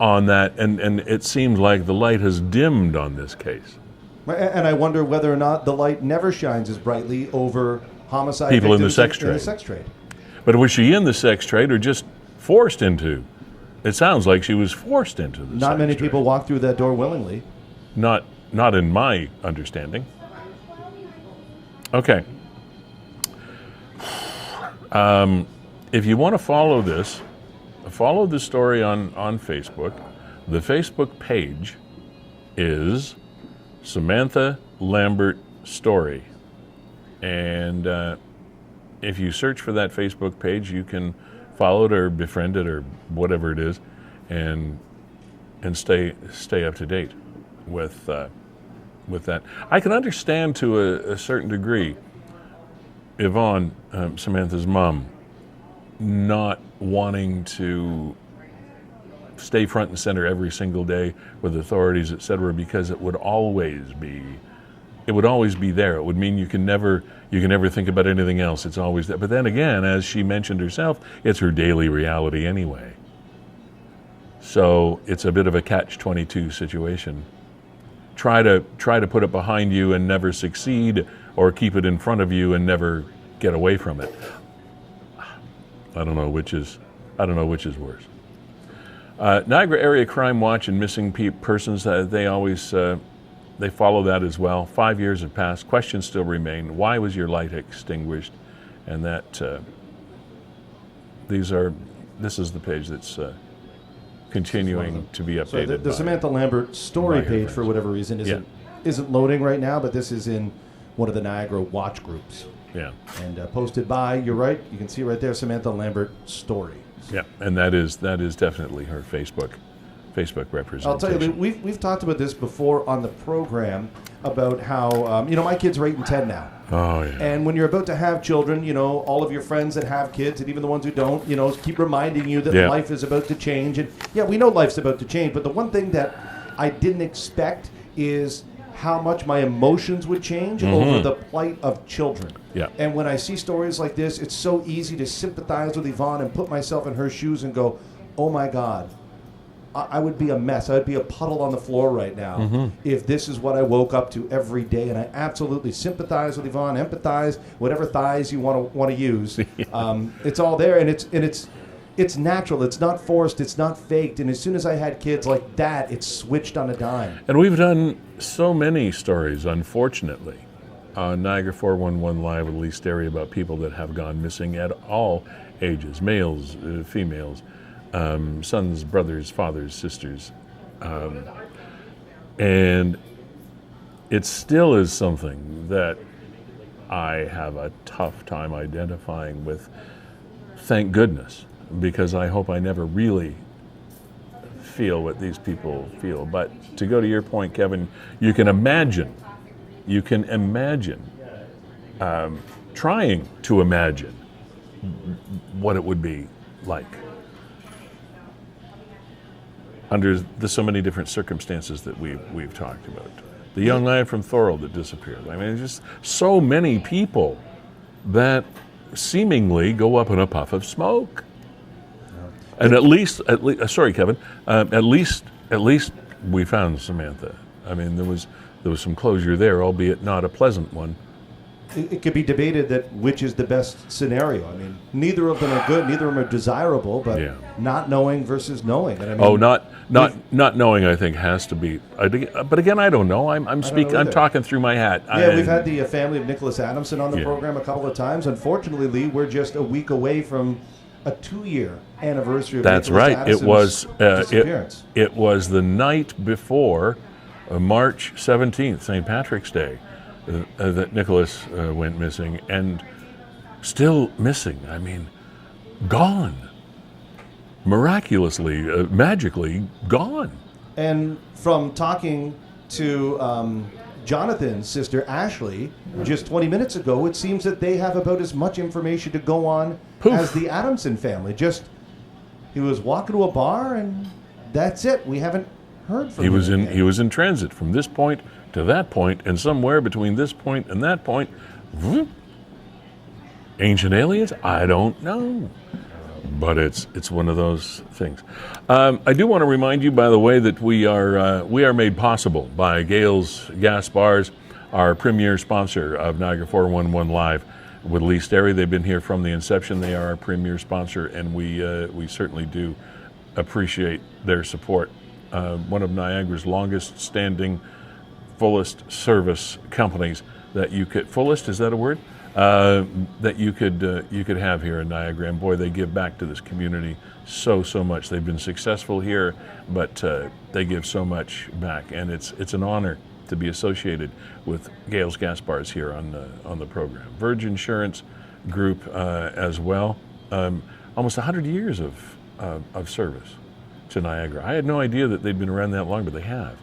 on that, and it seems like the light has dimmed on this case.
And I wonder whether or not the light never shines as brightly over homicide
People in the
victims
sex trade. But was she in the sex trade or just forced into? It sounds like she was forced into the sex
Not many
trade.
people walk through that door willingly.
Not in my understanding. Okay. If you want to follow this story on Facebook. The Facebook page is Samantha Lambert Story. And if you search for that Facebook page, you can follow it or befriend it or whatever it is, and stay up to date with that. I can understand to a certain degree Yvonne, Samantha's mom, not wanting to stay front and center every single day with authorities, etc., because it would always be there. It would mean you can never think about anything else. It's always there. But then again, as she mentioned herself, it's her daily reality anyway. So it's a bit of a catch-22 situation. Try to put it behind you and never succeed, or keep it in front of you and never get away from it. I don't know which is worse. Niagara Area Crime Watch and Missing Persons, they always they follow that as well. 5 years have passed. Questions still remain. Why was your light extinguished? And that this is the page that's continuing to be updated.
So the Samantha Lambert story page, for whatever reason, isn't loading right now, but this is in one of the Niagara Watch groups.
Yeah.
And posted by, you're right, you can see right there, Samantha Lambert Story.
Yeah, and that is definitely her Facebook representation.
I'll tell you, we've talked about this before on the program about how, my kids are 8 and 10 now.
Oh, yeah.
And when you're about to have children, all of your friends that have kids, and even the ones who don't, keep reminding you that life is about to change. And yeah, we know life's about to change, but the one thing that I didn't expect is how much my emotions would change over the plight of children.
Yeah.
And when I see stories like this, it's so easy to sympathize with Yvonne and put myself in her shoes and go, oh my God, I would be a mess. I would be a puddle on the floor right now if this is what I woke up to every day. And I absolutely sympathize with Yvonne, empathize, whatever thighs you want to use. It's all there, and it's natural. It's not forced. It's not faked. And as soon as I had kids like that, it switched on a dime.
And we've done so many stories, unfortunately, on Niagara 411 Live with Sterry about people that have gone missing at all ages, males, females, sons, brothers, fathers, sisters. And it still is something that I have a tough time identifying with, thank goodness, because I hope I never really feel what these people feel. But to go to your point, Kevin, you can imagine trying to imagine what it would be like under so many different circumstances that we've talked about. The young lad from Feulled that disappeared. I mean, just so many people that seemingly go up in a puff of smoke. And at least, sorry, Kevin. At least we found Samantha. I mean, there was some closure there, albeit not a pleasant one.
It could be debated that which is the best scenario. I mean, neither of them are good, neither of them are desirable, but not knowing versus knowing. And I mean,
not knowing, I think, has to be. But again, I don't know. I'm talking through my hat.
Yeah, we've had the family of Nicholas Adamson on the program a couple of times. Unfortunately, Lee, we're just a week away from a 2-year anniversary of
That's
Nicholas
right.
Addison's disappearance.
It was the night before March 17th, St. Patrick's Day, that Nicholas went missing, and still missing. I mean, gone. Miraculously, magically gone.
And from talking to Johnathan's sister, Ashley, just 20 minutes ago, it seems that they have about as much information to go on as the Adamson family. Just, he was walking to a bar, and that's it. We haven't heard from him.
He was in transit from this point to that point, and somewhere between this point and that point, ancient aliens? I don't know. But it's one of those things. I do want to remind you, by the way, that we are made possible by Gale's Gas Bars, our premier sponsor of Niagara 411 Live with Sterry. They've been here from the inception. They are our premier sponsor, and we certainly do appreciate their support. One of Niagara's longest standing, fullest service companies that you could, fullest, is that a word? That you could have here in Niagara. And boy, they give back to this community so much. They've been successful here, but they give so much back, and it's an honor to be associated with Gales Gas Bars here on the program. Verge Insurance Group as well. Almost 100 years of service to Niagara. I had no idea that they'd been around that long, but they have.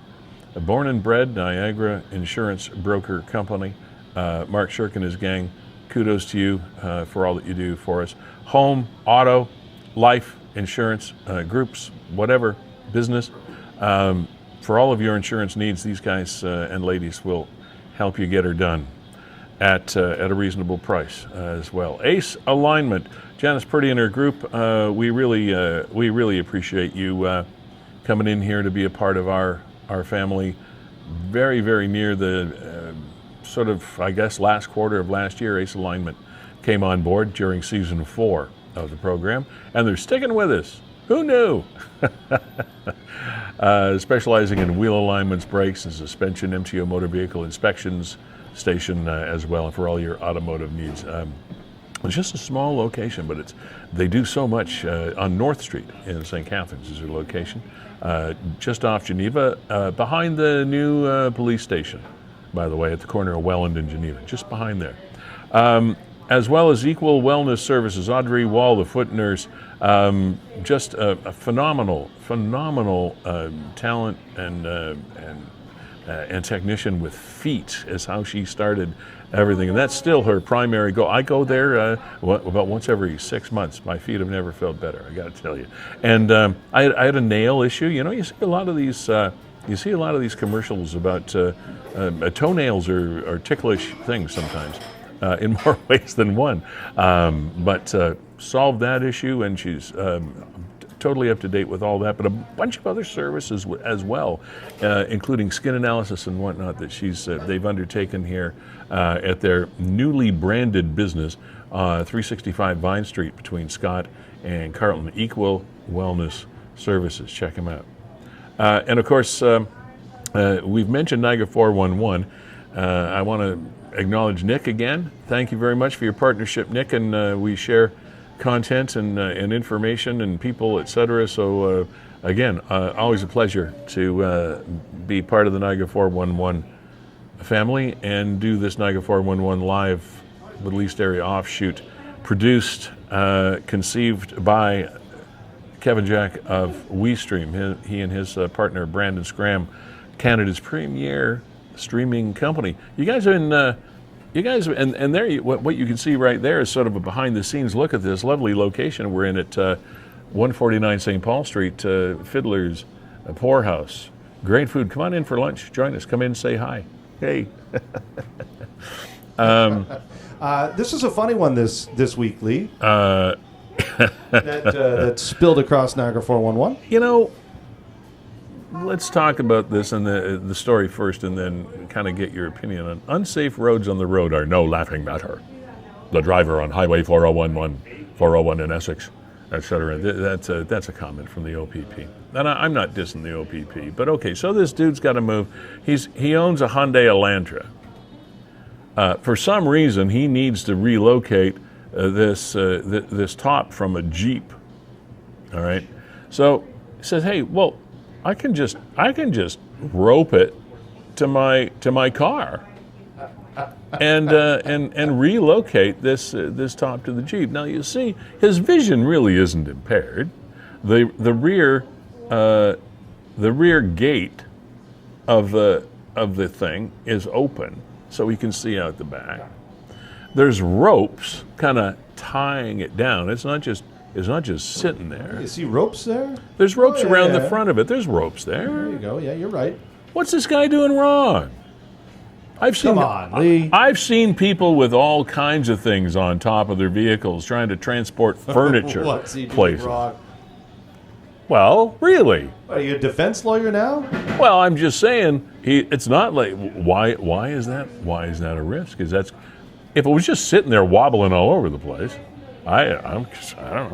A born and bred Niagara Insurance Broker Company. Mark Shirk and his gang, kudos to you for all that you do for us. Home, auto, life insurance, groups, whatever, business. For all of your insurance needs, these guys and ladies will help you get her done at a reasonable price as well. Ace Alignment, Janice Purdy and her group, we really appreciate you coming in here to be a part of our family. Very, very near the sort of, I guess, last quarter of last year, Ace Alignment came on board during season 4 of the program, and they're sticking with us. Who knew? Specializing in wheel alignments, brakes, and suspension, MTO motor vehicle inspections station as well, and for all your automotive needs. It's just a small location, but they do so much on North Street in St. Catharines is their location, just off Geneva, behind the new police station, by the way, at the corner of Welland and Geneva, just behind there. As well as Equal Wellness Services, Audrey Wall, the foot nurse, just a phenomenal talent and technician with feet is how she started everything, and that's still her primary goal. I go there about once every 6 months. My feet have never felt better, I got to tell you. And I had a nail issue. You know, you see a lot of these commercials about toenails are ticklish things sometimes. In more ways than one, but solved that issue, and she's totally up to date with all that, but a bunch of other services as well, including skin analysis and whatnot that they've undertaken here at their newly branded business, 365 Vine Street between Scott and Carlton. Equal Wellness Services. Check them out. And of course, we've mentioned Niagara 411. I want to acknowledge Nick again. Thank you very much for your partnership, Nick, and we share content and information and people, etc. So again, always a pleasure to be part of the Niagara 411 family and do this Niagara 411 live Middle East area offshoot, produced, conceived by Kevin Jack of WeeStream. He and his partner Brandon Scram, Canada's premier streaming company. You guys are in, and there, what you can see right there is sort of a behind-the-scenes look at this lovely location we're in at 149 St. Paul Street, Fiddler's Poorhouse. Great food. Come on in for lunch. Join us. Come in, say hi. Hey.
This is a funny one this week, Lee. That spilled across Niagara 411.
You know, let's talk about this and the story first, and then kind of get your opinion on unsafe roads on the road are no laughing matter. The driver on Highway 401 in Essex, etc. That's a comment from the OPP. And I'm not dissing the OPP, but okay. So this dude's got to move. He owns a Hyundai Elantra. For some reason, he needs to relocate this top from a Jeep. All right. So he says, "Hey, well, I can just rope it to my car and relocate this top to the Jeep." Now you see, his vision really isn't impaired. The rear gate of the thing is open, so he can see out the back. There's ropes kind of tying it down. It's not just sitting there.
You see ropes there?
There's ropes around the front of it. There's ropes there.
There you go. Yeah, you're right.
What's this guy doing wrong?
Come on, Lee.
I've seen people with all kinds of things on top of their vehicles trying to transport furniture.
What's he doing
places.
wrong?
Well, really?
Are you a defense lawyer now?
Well, I'm just saying. It's not like why is that? Why is that a risk? Is that's if it was just sitting there wobbling all over the place. I don't know.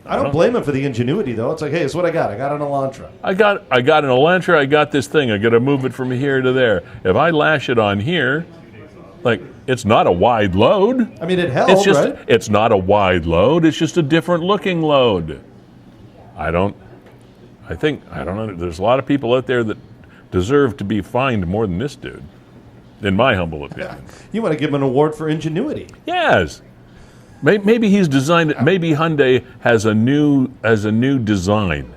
I don't blame him for the ingenuity, though. It's like, hey, it's what I got. I got an Elantra.
I got an Elantra. I got this thing. I got to move it from here to there. If I lash it on here, Like, it's not a wide load.
I mean, it held,
It's just,
right?
it's not a wide load. It's just a different looking load. I don't know. There's a lot of people out there that deserve to be fined more than this dude, in my humble opinion.
You want to give him an award for ingenuity.
Yes. Maybe he's designed it. Maybe Hyundai has a new design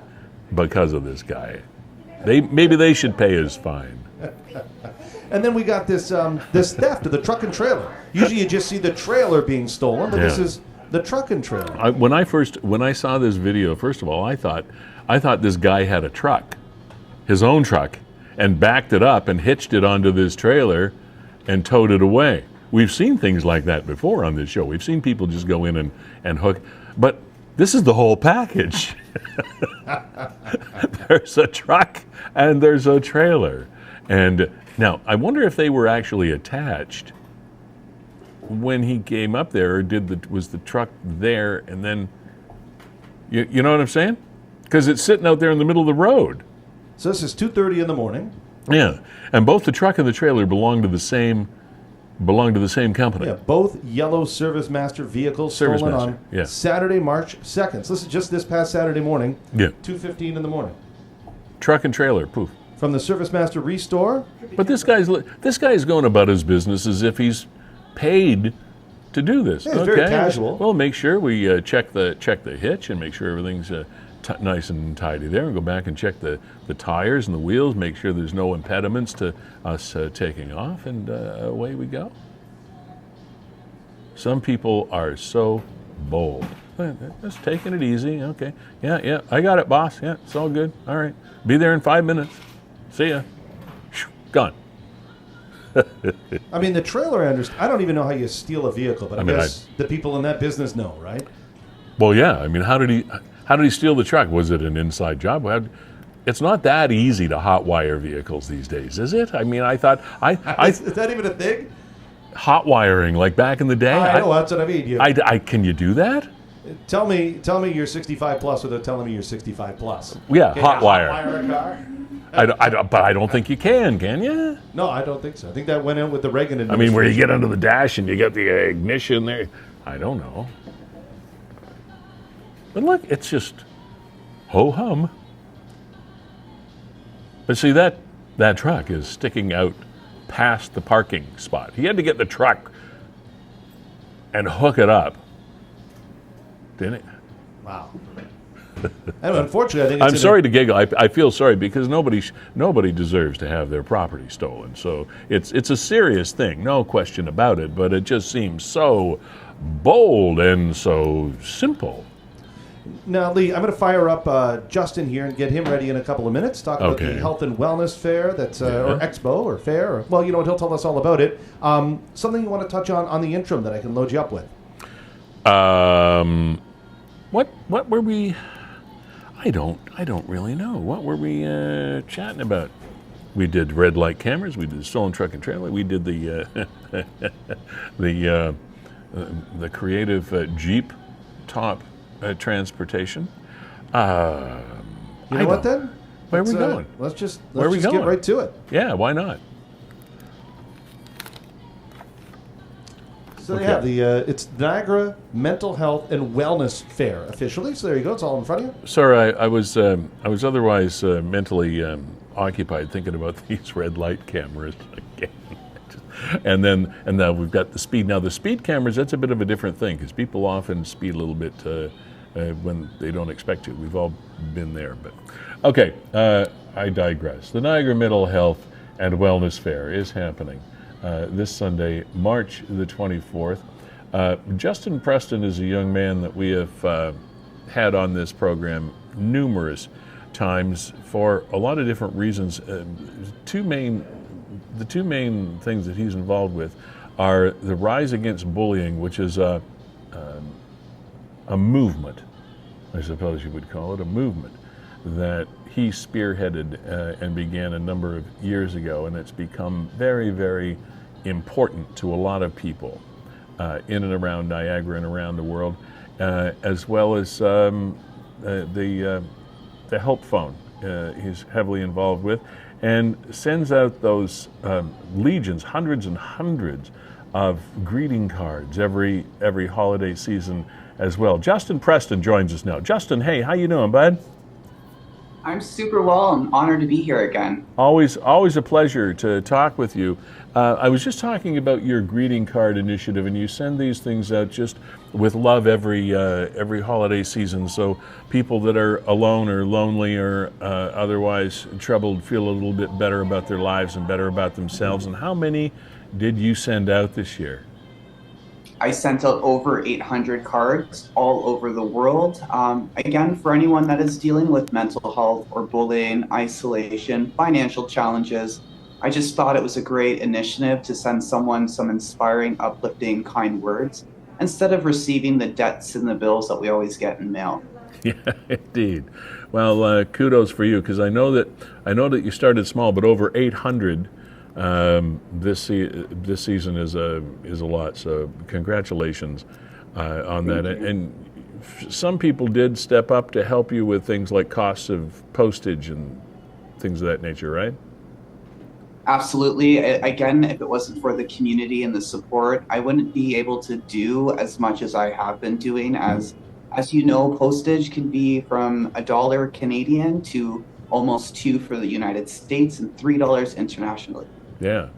because of this guy. Maybe they should pay his fine.
And then we got this this theft of the truck and trailer. Usually you just see the trailer being stolen, but this
Yeah.
is the truck and trailer.
When I saw this video, first of all, I thought this guy had a truck, his own truck, and backed it up and hitched it onto this trailer and towed it away. We've seen things like that before on this show. We've seen people just go in and hook, but this is the whole package. There's a truck and there's a trailer. And now, I wonder if they were actually attached when he came up there, or was the truck there and then, you know what I'm saying? Because it's sitting out there in the middle of the road.
So this is 2:30 in the morning.
Yeah, and both the truck and the trailer belong to the same company.
Yeah, both yellow Service Master vehicles
Service
stolen
Master,
on
yeah.
Saturday, March 2nd. So this is just this past Saturday morning,
Yeah,
2:15 in the morning.
truck and trailer, poof.
From the Service Master Restore.
But this guy's going about his business as if he's paid to do this.
Yeah, it's very casual.
Well, make sure we check the hitch and make sure everything's nice and tidy there, and go back and check the tires and the wheels, make sure there's no impediments to us taking off, and away we go. Some people are so bold. Just taking it easy. Okay. Yeah, I got it, boss. Yeah, it's all good. All right. Be there in 5 minutes. See ya. Gone.
I mean, the trailer, I understand. I don't even know how you steal a vehicle, but I
mean,
guess the people in that business know, right?
Well, yeah. I mean, how did he steal the truck? Was it an inside job? It's not that easy to hotwire vehicles these days, is it? I mean, I thought
Is that even a thing?
hot wiring like back in the day.
I know, that's what I mean.
Can you do that?
Tell me you're 65 plus without telling me you're 65 plus.
Yeah,
Can
hot
you
wire.
hotwire a car?
But I don't think you can you?
No, I don't think so. I think that went in with the Reagan
I
administration.
mean, where you get under the dash and you get the ignition there. I don't know. But look, it's just ho-hum. But see, that truck is sticking out past the parking spot. He had to get the truck and hook it up, didn't he?
Wow. And unfortunately, I think
I'm sorry to giggle. I feel sorry because nobody deserves to have their property stolen. So it's a serious thing, no question about it. But it just seems so bold and so simple.
Now, Lee, I'm going to fire up Justin here and get him ready in a couple of minutes. Talk about
Okay.
the Health and Wellness Fair that's or Expo or Fair. Or, well, you know what? He'll tell us all about it. Something you want to touch on the interim that I can load you up with.
What were we? I don't really know. What were we chatting about? We did red light cameras. We did stolen truck and trailer. We did the the creative Jeep top transportation.
You know what then?
Where are we going?
Let's just
Where are we
get
going?
right to it.
Yeah, why not?
So
Okay.
they have the it's Niagara Mental Health and Wellness Fair officially. So there you go. It's all in front of you.
Sorry, I was otherwise mentally occupied thinking about these red light cameras again. And then we've got the speed. Now the speed cameras, that's a bit of a different thing because people often speed a little bit when they don't expect to. We've all been there, but okay. I digress. The Niagara Mental Health and Wellness Fair is happening this Sunday, March the 24th. Justin Preston is a young man that we have had on this program numerous times for a lot of different reasons. The two main things that he's involved with are the Rise Against Bullying, which is a movement, I suppose you would call it, a movement that he spearheaded and began a number of years ago, and it's become very, very important to a lot of people in and around Niagara and around the world, as well as the help phone he's heavily involved with. and sends out those legions, hundreds and hundreds of greeting cards every holiday season as well. Justin Preston joins us now. Justin, hey, how you doing, bud?
I'm super well. I'm honored to be here again.
Always a pleasure to talk with you. I was just talking about your greeting card initiative, and you send these things out just with love every holiday season, so people that are alone or lonely or otherwise troubled feel a little bit better about their lives and better about themselves. And how many did you send out this year?
I sent out over 800 cards all over the world. Again, for anyone that is dealing with mental health or bullying, isolation, financial challenges, I just thought it was a great initiative to send someone some inspiring, uplifting, kind words instead of receiving the debts and the bills that we always get in mail.
Yeah, indeed. Well, kudos for you, because I know that you started small, but over 800 this season is a lot. So congratulations on that. And some people did step up to help you with things like costs of postage and things of that nature, right?
Absolutely. Again, if it wasn't for the community and the support, I wouldn't be able to do as much as I have been doing. As you know, postage can be from $1 Canadian to almost $2 for the United States and $3 internationally.
Yeah.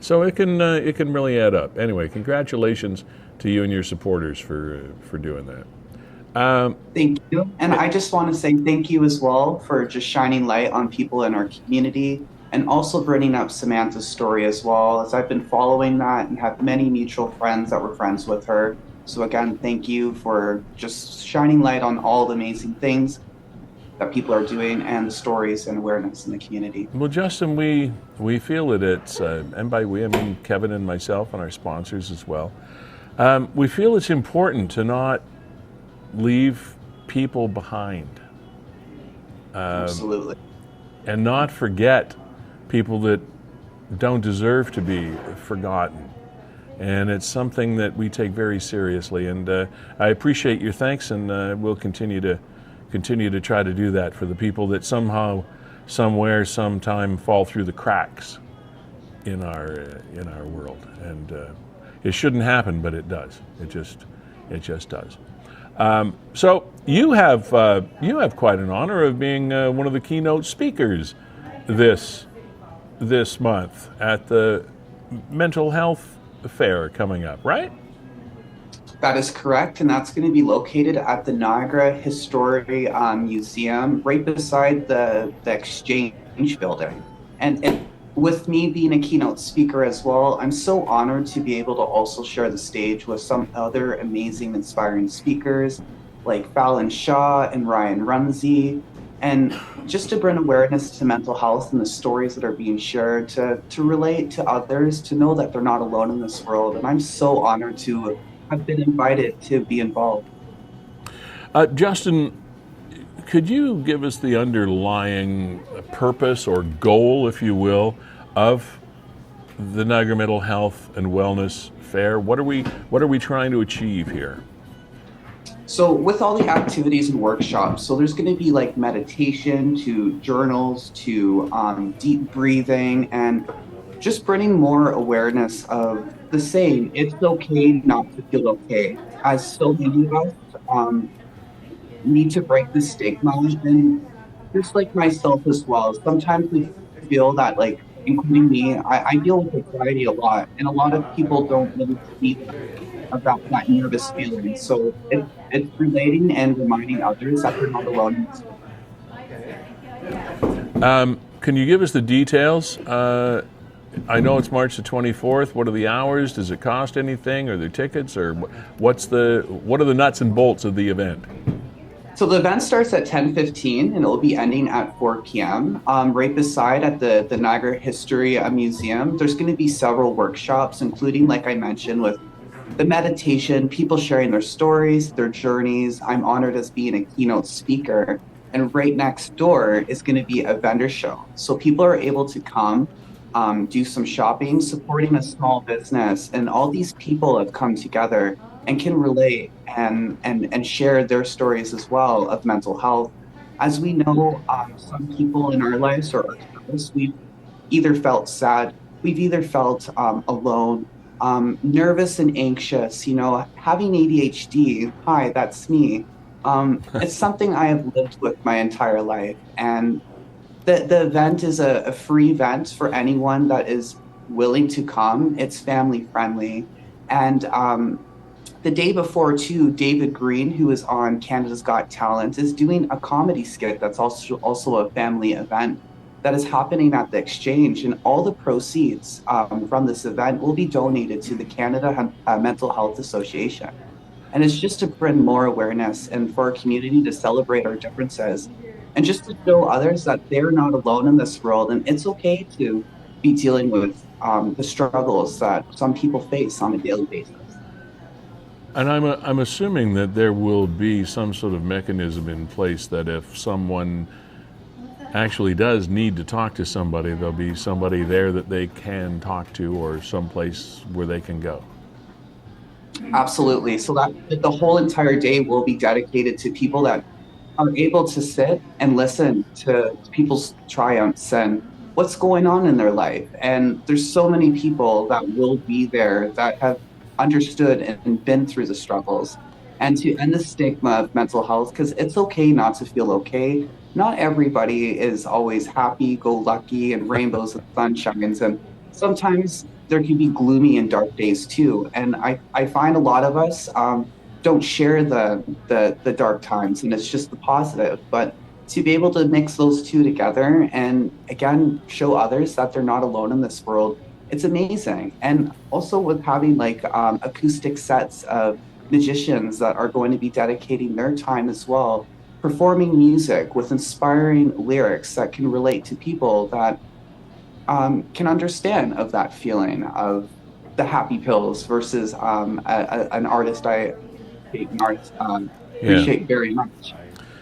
So it can really add up. Anyway, congratulations to you and your supporters for doing that.
Thank you. And I just want to say thank you as well for just shining light on people in our community and also bringing up Samantha's story as well, as I've been following that and have many mutual friends that were friends with her. So again, thank you for just shining light on all the amazing things that people are doing and stories and awareness in the community.
Well, Justin, we feel that it's, and by we, I mean Kevin and myself and our sponsors as well, we feel it's important to not leave people behind.
Absolutely.
And not forget people that don't deserve to be forgotten. And it's something that we take very seriously. And I appreciate your thanks, and we'll continue to try to do that for the people that somehow, somewhere, sometime fall through the cracks in our world. And it shouldn't happen, but it does. It just does. So you have quite an honor of being one of the keynote speakers this month at the mental health fair coming up, right?
That is correct, and that's going to be located at the Niagara History Museum, right beside the Exchange Building. And with me being a keynote speaker as well, I'm so honored to be able to also share the stage with some other amazing, inspiring speakers like Fallon Shaw and Ryan Rumsey, and just to bring awareness to mental health and the stories that are being shared, to relate to others, to know that they're not alone in this world. And I'm so honored to have been invited to be involved.
Justin, could you give us the underlying purpose or goal, if you will, of the Niagara Mental Health and Wellness Fair? What are we trying to achieve here?
So with all the activities and workshops, so there's going to be like meditation to journals to deep breathing and just bringing more awareness of the saying, it's okay not to feel okay. As so many of us need to break the stigma, and just like myself as well, sometimes we feel that, like, including me, I deal with anxiety a lot, and a lot of people don't really speak about that nervous feeling. So it's relating and reminding others that they're not alone.
Can you give us the details? I know it's March the 24th. What are the hours? Does it cost anything? Are there tickets? Or what are the nuts and bolts of the event?
So the event starts at 10:15 and it will be ending at 4 p.m. Right beside at the Niagara History Museum, there's going to be several workshops, including, like I mentioned, with the meditation, people sharing their stories, their journeys. I'm honored as being a keynote speaker. And right next door is going to be a vendor show. So people are able to come, do some shopping, supporting a small business. And all these people have come together and can relate and share their stories as well of mental health. As we know, some people in our lives or ourselves, we've either felt sad, we've either felt alone, nervous and anxious. You know, having ADHD, hi, that's me. It's something I have lived with my entire life. And the event is a free event for anyone that is willing to come. It's family friendly. And the day before, too, David Green, who is on Canada's Got Talent, is doing a comedy skit that's also a family event that is happening at the Exchange. And all the proceeds from this event will be donated to the Canada Mental Health Association. And it's just to bring more awareness and for our community to celebrate our differences and just to show others that they're not alone in this world. And it's okay to be dealing with the struggles that some people face on a daily basis.
And I'm assuming that there will be some sort of mechanism in place that if someone actually does need to talk to somebody, there'll be somebody there that they can talk to or someplace where they can go.
Absolutely. So that the whole entire day will be dedicated to people that are able to sit and listen to people's triumphs and what's going on in their life. And there's so many people that will be there that have understood and been through the struggles, and to end the stigma of mental health, because it's okay not to feel okay. Not everybody is always happy go lucky and rainbows and sunshines, and sometimes there can be gloomy and dark days too. And I find a lot of us don't share the dark times, and it's just the positive. But to be able to mix those two together and again show others that they're not alone in this world, it's amazing. And also with having like acoustic sets of magicians that are going to be dedicating their time as well, performing music with inspiring lyrics that can relate to people that can understand of that feeling of the happy pills versus an artist appreciate very much.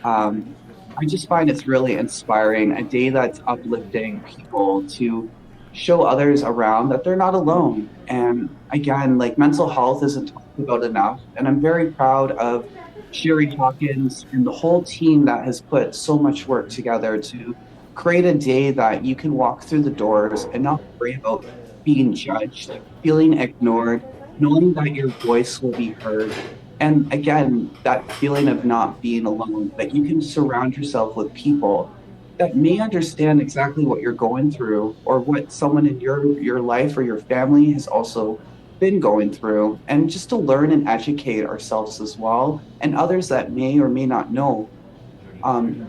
I just find it's really inspiring, a day that's uplifting people to show others around that they're not alone. And again, like mental health isn't talked about enough. And I'm very proud of Sherry Hawkins and the whole team that has put so much work together to create a day that you can walk through the doors and not worry about being judged, feeling ignored, knowing that your voice will be heard. And again, that feeling of not being alone, that you can surround yourself with people that may understand exactly what you're going through or what someone in your life or your family has also been going through, and just to learn and educate ourselves as well, and others that may or may not know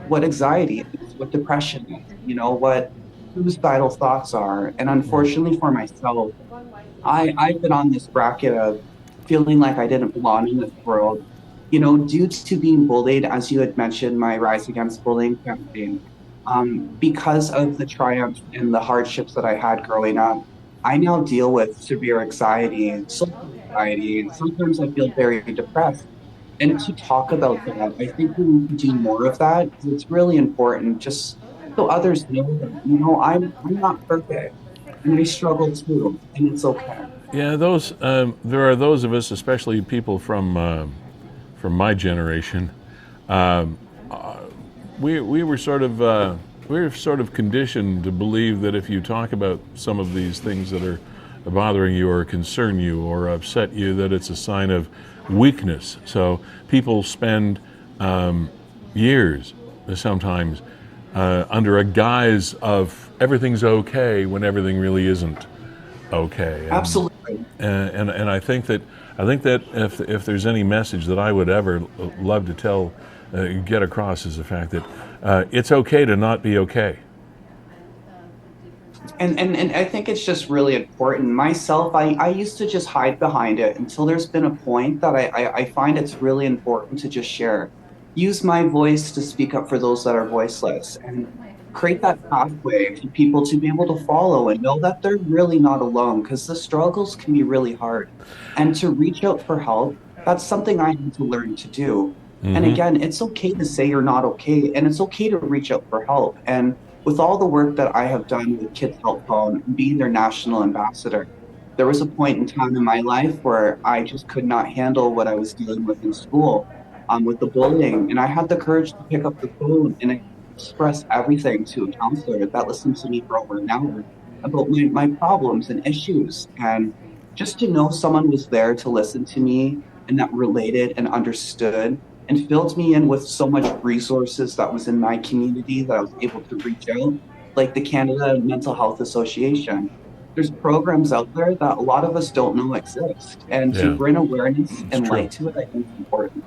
what anxiety is, what depression is, you know, what suicidal thoughts are. And unfortunately for myself, I've been on this bracket of feeling like I didn't belong in this world, you know, due to being bullied, as you had mentioned, my Rise Against Bullying campaign. Because of the triumph and the hardships that I had growing up, I now deal with severe anxiety and social anxiety, and sometimes I feel very depressed. And to talk about that, I think we need to do more of that, because it's really important, just so others know that, you know, I'm not perfect, and I struggle too, and it's okay.
Yeah, there are those of us, especially people from my generation. We were sort of conditioned to believe that if you talk about some of these things that are bothering you or concern you or upset you, that it's a sign of weakness. So people spend years sometimes under a guise of everything's okay when everything really isn't okay. And,
Absolutely.
and I think that if there's any message that I would ever love to tell, get across, is the fact that it's okay to not be okay.
And I think it's just really important. Myself, I used to just hide behind it until there's been a point that I find it's really important to just share. Use my voice to speak up for those that are voiceless, and create that pathway for people to be able to follow and know that they're really not alone, because the struggles can be really hard. And to reach out for help, that's something I had to learn to do. And again, it's okay to say you're not okay, and it's okay to reach out for help. And with all the work that I have done with Kids Help Phone and being their national ambassador, there was a point in time in my life where I just could not handle what I was dealing with in school, with the bullying. And I had the courage to pick up the phone and express everything to a counselor that listened to me for over an hour. about my problems and issues. And just to know someone was there to listen to me and that related and understood and filled me in with so much resources that was in my community that I was able to reach out, like the Canada Mental Health Association. There's programs out there that a lot of us don't know exist. And to
Yeah,
bring awareness
it's
and
true.
light to it, I think is important.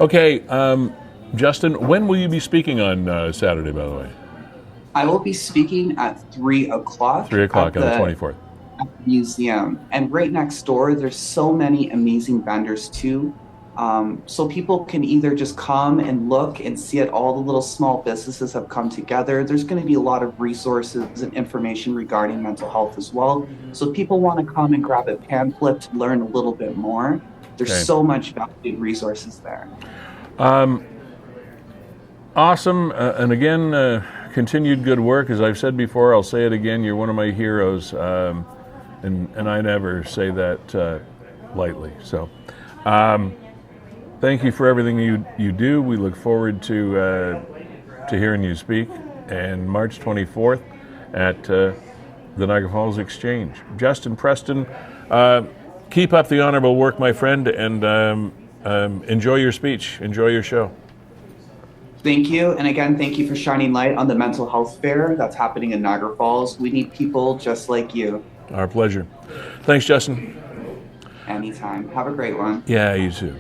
Okay, Justin, when will you be speaking on Saturday, by the way?
I will be speaking at 3 o'clock
3 o'clock on the 24th.
at the museum. And right next door, there's so many amazing vendors too. So people can either just come and look and see it. All the little small businesses have come together. There's going to be a lot of resources and information regarding mental health as well. So if people want to come and grab a pamphlet to learn a little bit more, there's
Okay.
so much valued resources there.
Awesome, and again, continued good work. As I've said before, I'll say it again. You're one of my heroes, and I never say that lightly. So, thank you for everything you do. We look forward to hearing you speak. And March 24th at the Niagara Falls Exchange. Justin, Preston, keep up the honorable work, my friend, and enjoy your speech. Enjoy your show.
Thank you. And again, thank you for shining light on the mental health fair that's happening in Niagara Falls. We need people just like you.
Our pleasure. Thanks, Justin.
Anytime. Have a great one.
Yeah, you too.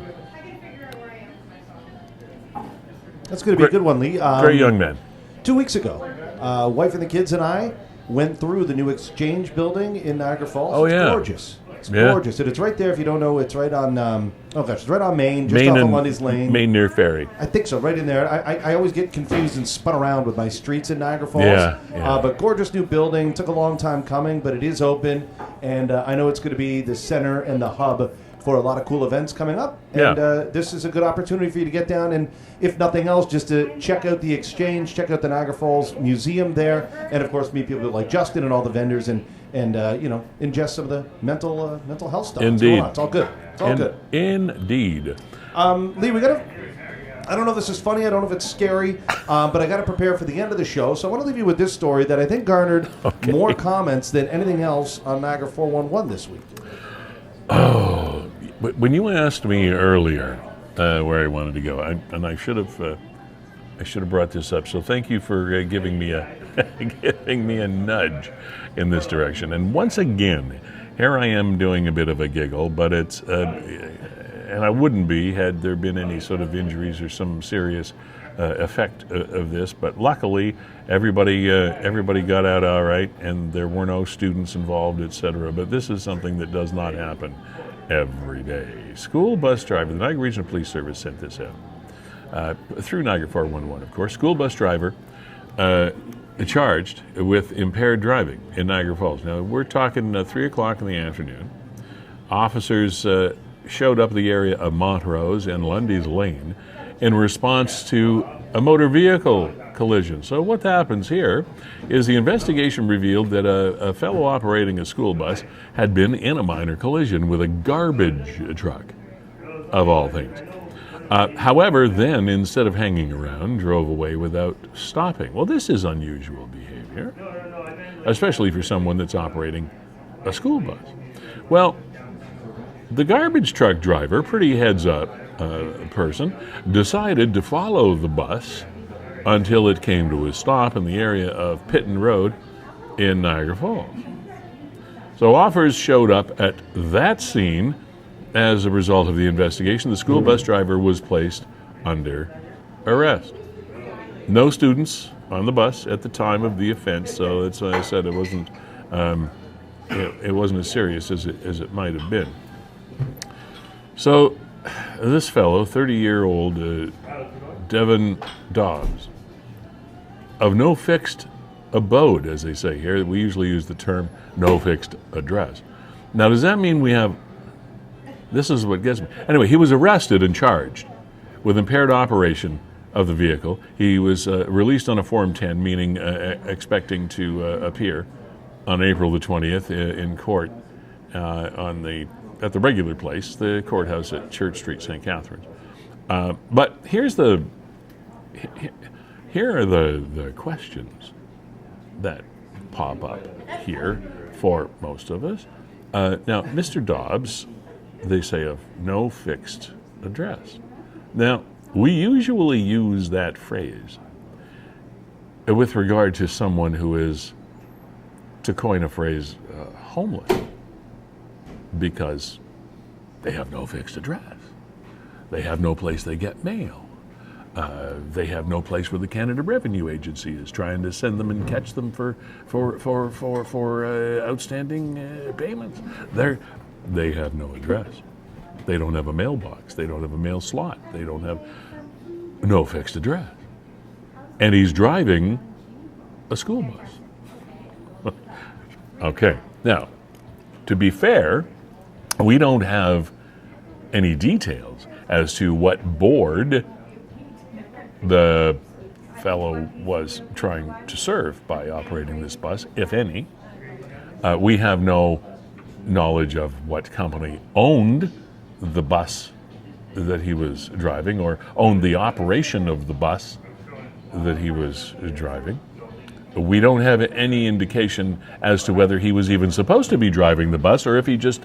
That's going to be a good one, Lee.
Great young man.
2 weeks ago, wife and the kids and I went through the new Exchange building in Niagara Falls.
Oh,
It's
yeah.
gorgeous. It's
Yeah.
gorgeous. And it's right there, if you don't know, it's right on, it's right on Main, just off of Lundy's Lane.
Main near Ferry.
I think so, right in there. I always get confused and spun around with my streets in Niagara Falls.
Yeah.
But gorgeous new building. Took a long time coming, but it is open. And I know it's going to be the center and the hub for a lot of cool events coming up. And this is a good opportunity for you to get down and, if nothing else, just to check out the Exchange, check out the Niagara Falls Museum there, and, of course, meet people like Justin and all the vendors and ingest some of the mental health stuff.
Indeed.
It's all good. It's all good.
Indeed.
Lee, we got to... I don't know if this is funny. I don't know if it's scary, but I got to prepare for the end of the show. So I want to leave you with this story that I think garnered more comments than anything else on Niagara 411 this week.
Oh, but when you asked me earlier where I wanted to go, I should have brought this up. So thank you for giving me a giving me a nudge in this direction. And once again, here I am doing a bit of a giggle, but it's and I wouldn't be had there been any sort of injuries or some serious effect of this. But luckily, everybody got out all right, and there were no students involved, etc. But this is something that does not happen every day. School bus driver, the Niagara Regional Police Service sent this out through Niagara 411, of course. School bus driver charged with impaired driving in Niagara Falls. Now, we're talking 3 o'clock in the afternoon. Officers showed up the area of Montrose and Lundy's Lane in response to a motor vehicle collision. So what happens here is the investigation revealed that a fellow operating a school bus had been in a minor collision with a garbage truck, of all things. However, then, instead of hanging around, drove away without stopping. Well, this is unusual behavior, especially for someone that's operating a school bus. Well, the garbage truck driver, pretty heads-up person, decided to follow the bus until it came to a stop in the area of Pitton Road in Niagara Falls. So officers showed up at that scene. As a result of the investigation, the school bus driver was placed under arrest. No students on the bus at the time of the offense, so that's why I said it wasn't as serious as it might have been. So this fellow, 30-year-old Devin Dobbs, of no fixed abode, as they say here. We usually use the term no fixed address. Now, does that mean we have... This is what gets me. Anyway, he was arrested and charged with impaired operation of the vehicle. He was released on a Form 10, meaning expecting to appear on April the 20th in court at the regular place, the courthouse at Church Street, St. Catharines. But here are the questions that pop up here for most of us. Now, Mr. Dobbs, they say of no fixed address. Now, we usually use that phrase with regard to someone who is, to coin a phrase, homeless, because they have no fixed address. They have no place they get mail. They have no place where the Canada Revenue Agency is trying to send them and catch them for outstanding payments. They have no address. They don't have a mailbox. They don't have a mail slot. They don't have no fixed address. And he's driving a school bus. Okay, now, to be fair, we don't have any details as to what board the fellow was trying to serve by operating this bus, if any. We have no knowledge of what company owned the bus that he was driving or owned the operation of the bus that he was driving. We don't have any indication as to whether he was even supposed to be driving the bus or if he just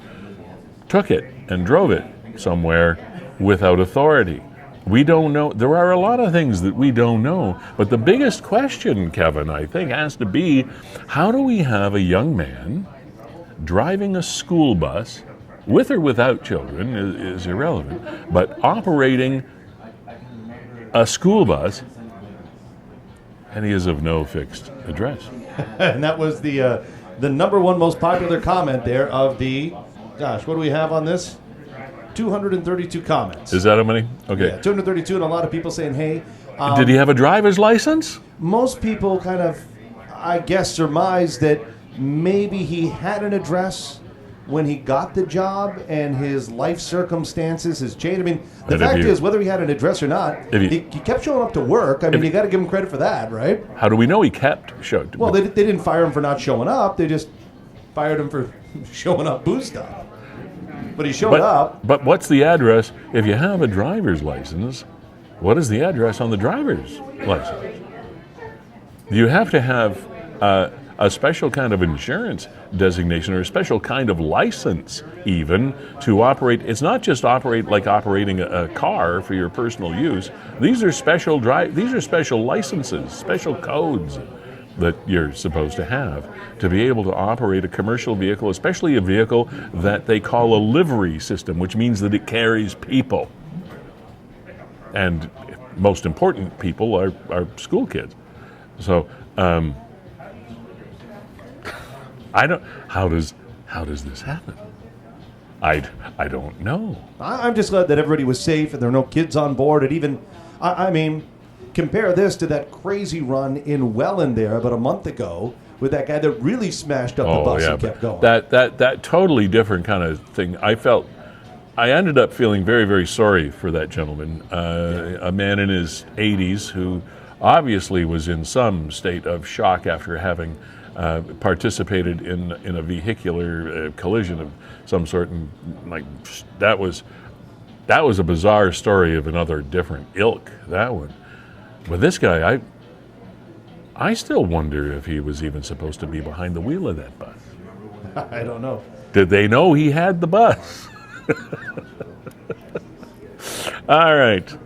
took it and drove it somewhere without authority. We don't know. There are a lot of things that we don't know. But the biggest question, Kevin, I think, has to be, how do we have a young man driving a school bus, with or without children is irrelevant, but operating a school bus, and he is of no fixed address.
And that was the number one most popular comment there of the, gosh, what do we have on this? 232 comments.
Is that how many? Okay.
Yeah, 232, and a lot of people saying, hey.
Did he have a driver's license?
Most people kind of, I guess, surmise that maybe he had an address when he got the job and his life circumstances has changed. I mean, the fact is, whether he had an address or not, he kept showing up to work. I mean, you got to give him credit for that, right?
How do we know he kept showing?
Well, they didn't fire him for not showing up. They just fired him for showing up booze stuff. But he showed up.
But what's the address? If you have a driver's license, what is the address on the driver's license? You have to have a special kind of insurance designation or a special kind of license even to operate. It's not just operating a car for your personal use. These are special licenses, special codes that you're supposed to have to be able to operate a commercial vehicle, especially a vehicle that they call a livery system, which means that it carries people. And most important people are school kids. So how does this happen? I don't know.
I'm just glad that everybody was safe and there are no kids on board. And even, I mean, compare this to that crazy run in Welland there about a month ago with that guy that really smashed up the bus and kept going.
That totally different kind of thing. I ended up feeling very, very sorry for that gentleman, a man in his 80s who obviously was in some state of shock after having participated in a vehicular collision of some sort, and like that was a bizarre story of another different ilk. That one, but this guy, I still wonder if he was even supposed to be behind the wheel of that bus.
I don't know.
Did they know he had the bus? All right.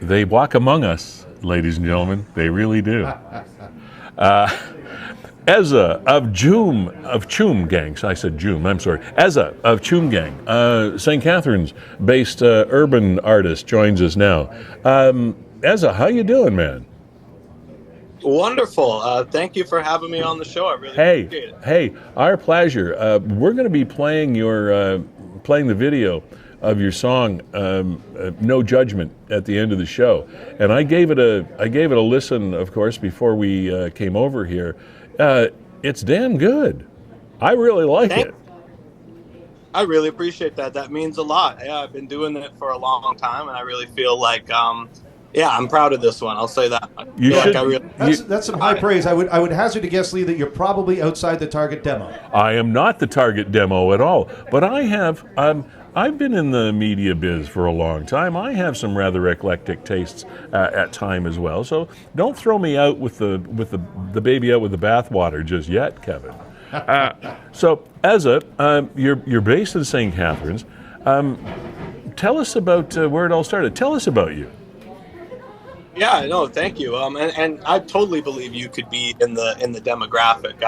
They walk among us, ladies and gentlemen. They really do. Ezza of Choom Gang. I said Joom, I'm sorry. Ezza of Choom Gang. St. Catharines-based urban artist joins us now. Ezza, how you doing, man?
Wonderful. Thank you for having me on the show. I really appreciate it.
Hey, our pleasure. We're going to be playing the video of your song "No Judgment" at the end of the show, and I gave it a listen, of course, before we came over here. It's damn good. I really like it.
I really appreciate that. That means a lot. Yeah, I've been doing it for a long time, and I really feel like Yeah, I'm proud of this one. I'll say that.
You should.
That's some high praise. I would hazard to guess, Lee, that you're probably outside the target demo.
I am not the target demo at all, but I have. I've been in the media biz for a long time. I have some rather eclectic tastes at time as well. So don't throw me out with the baby out with the bathwater just yet, Kevin. So Ezza, you're based in St. Catharines. Tell us about where it all started. Tell us about you.
Yeah, no, thank you. And I totally believe you could be in the demographic.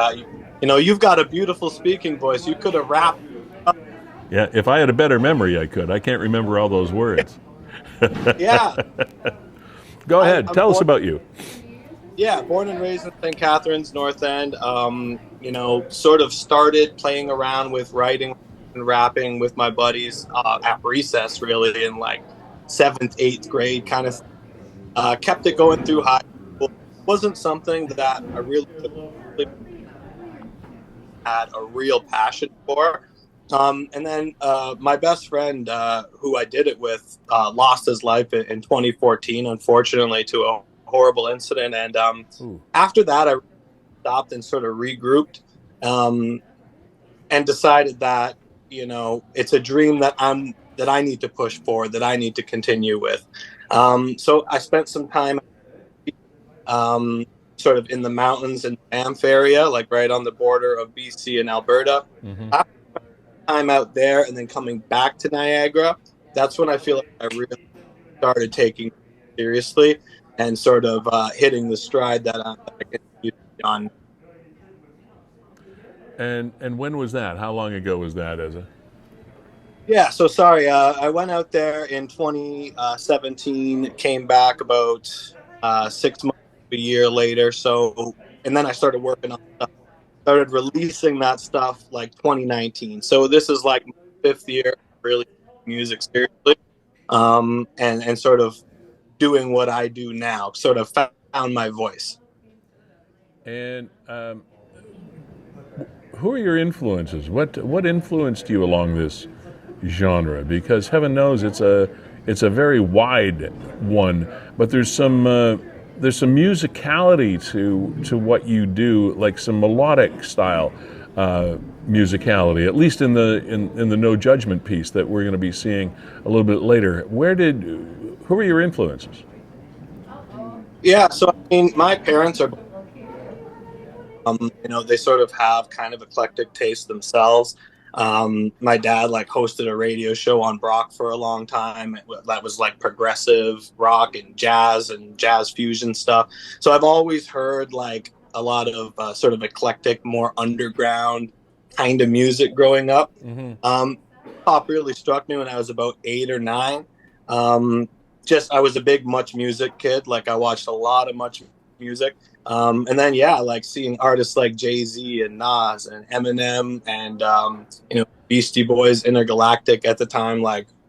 You've got a beautiful speaking voice. You could have rapped.
Yeah, if I had a better memory, I could. I can't remember all those words.
Yeah.
Go ahead. Tell us about you.
Yeah, born and raised in St. Catharines, North End. Sort of started playing around with writing and rapping with my buddies at recess, really, in like 7th, 8th grade, kind of. Kept it going through high school. Wasn't something that I really had a real passion for. And then my best friend, who I did it with, lost his life in 2014, unfortunately, to a horrible incident. And after that, I stopped and sort of regrouped and decided that, it's a dream that I need to push forward, that I need to continue with. So I spent some time sort of in the mountains in Banff area, like right on the border of BC and Alberta. Mm-hmm. After time out there and then coming back to Niagara, that's when I feel like I really started taking it seriously and sort of hitting the stride that I continued on.
And when was that? How long ago was that, Ezza?
Yeah, so sorry. I went out there in 2017, came back about 6 months, a year later. So, and then I started working on stuff. Started releasing that stuff like 2019. So this is like my 5th year really music seriously, and sort of doing what I do now. Sort of found my voice. And
who are your influences? What influenced you along this genre? Because heaven knows it's a very wide one, but there's some musicality to what you do, like some melodic style musicality, at least in the No Judgment piece that we're going to be seeing a little bit later. Who are your influences?
Yeah, so I mean, my parents are they sort of have kind of eclectic taste themselves. My dad hosted a radio show on Brock for a long time that was like progressive rock and jazz fusion stuff. So I've always heard like a lot of sort of eclectic, more underground kind of music growing up. Mm-hmm. Pop really struck me when I was about 8 or 9. I was a big Much Music kid. Like I watched a lot of Much Music. And then, seeing artists like Jay-Z and Nas and Eminem and, Beastie Boys, Intergalactic at the time,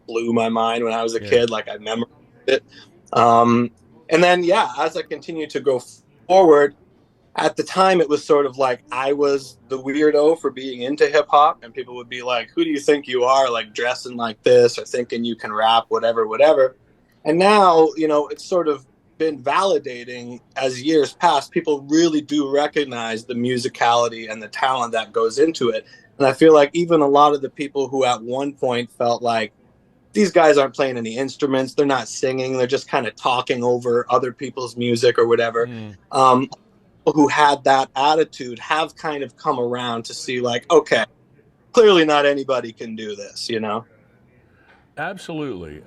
blew my mind when I was a kid. I memorized it. And then, as I continued to go forward, at the time, it was sort of like I was the weirdo for being into hip hop. And people would be like, who do you think you are, dressing like this or thinking you can rap, whatever. And now, it's sort of been validating as years pass. People really do recognize the musicality and the talent that goes into it. And I feel like even a lot of the people who at one point felt like these guys aren't playing any instruments, they're not singing, they're just kind of talking over other people's music or whatever. People who had that attitude have kind of come around to see okay, clearly not anybody can do this,
Absolutely.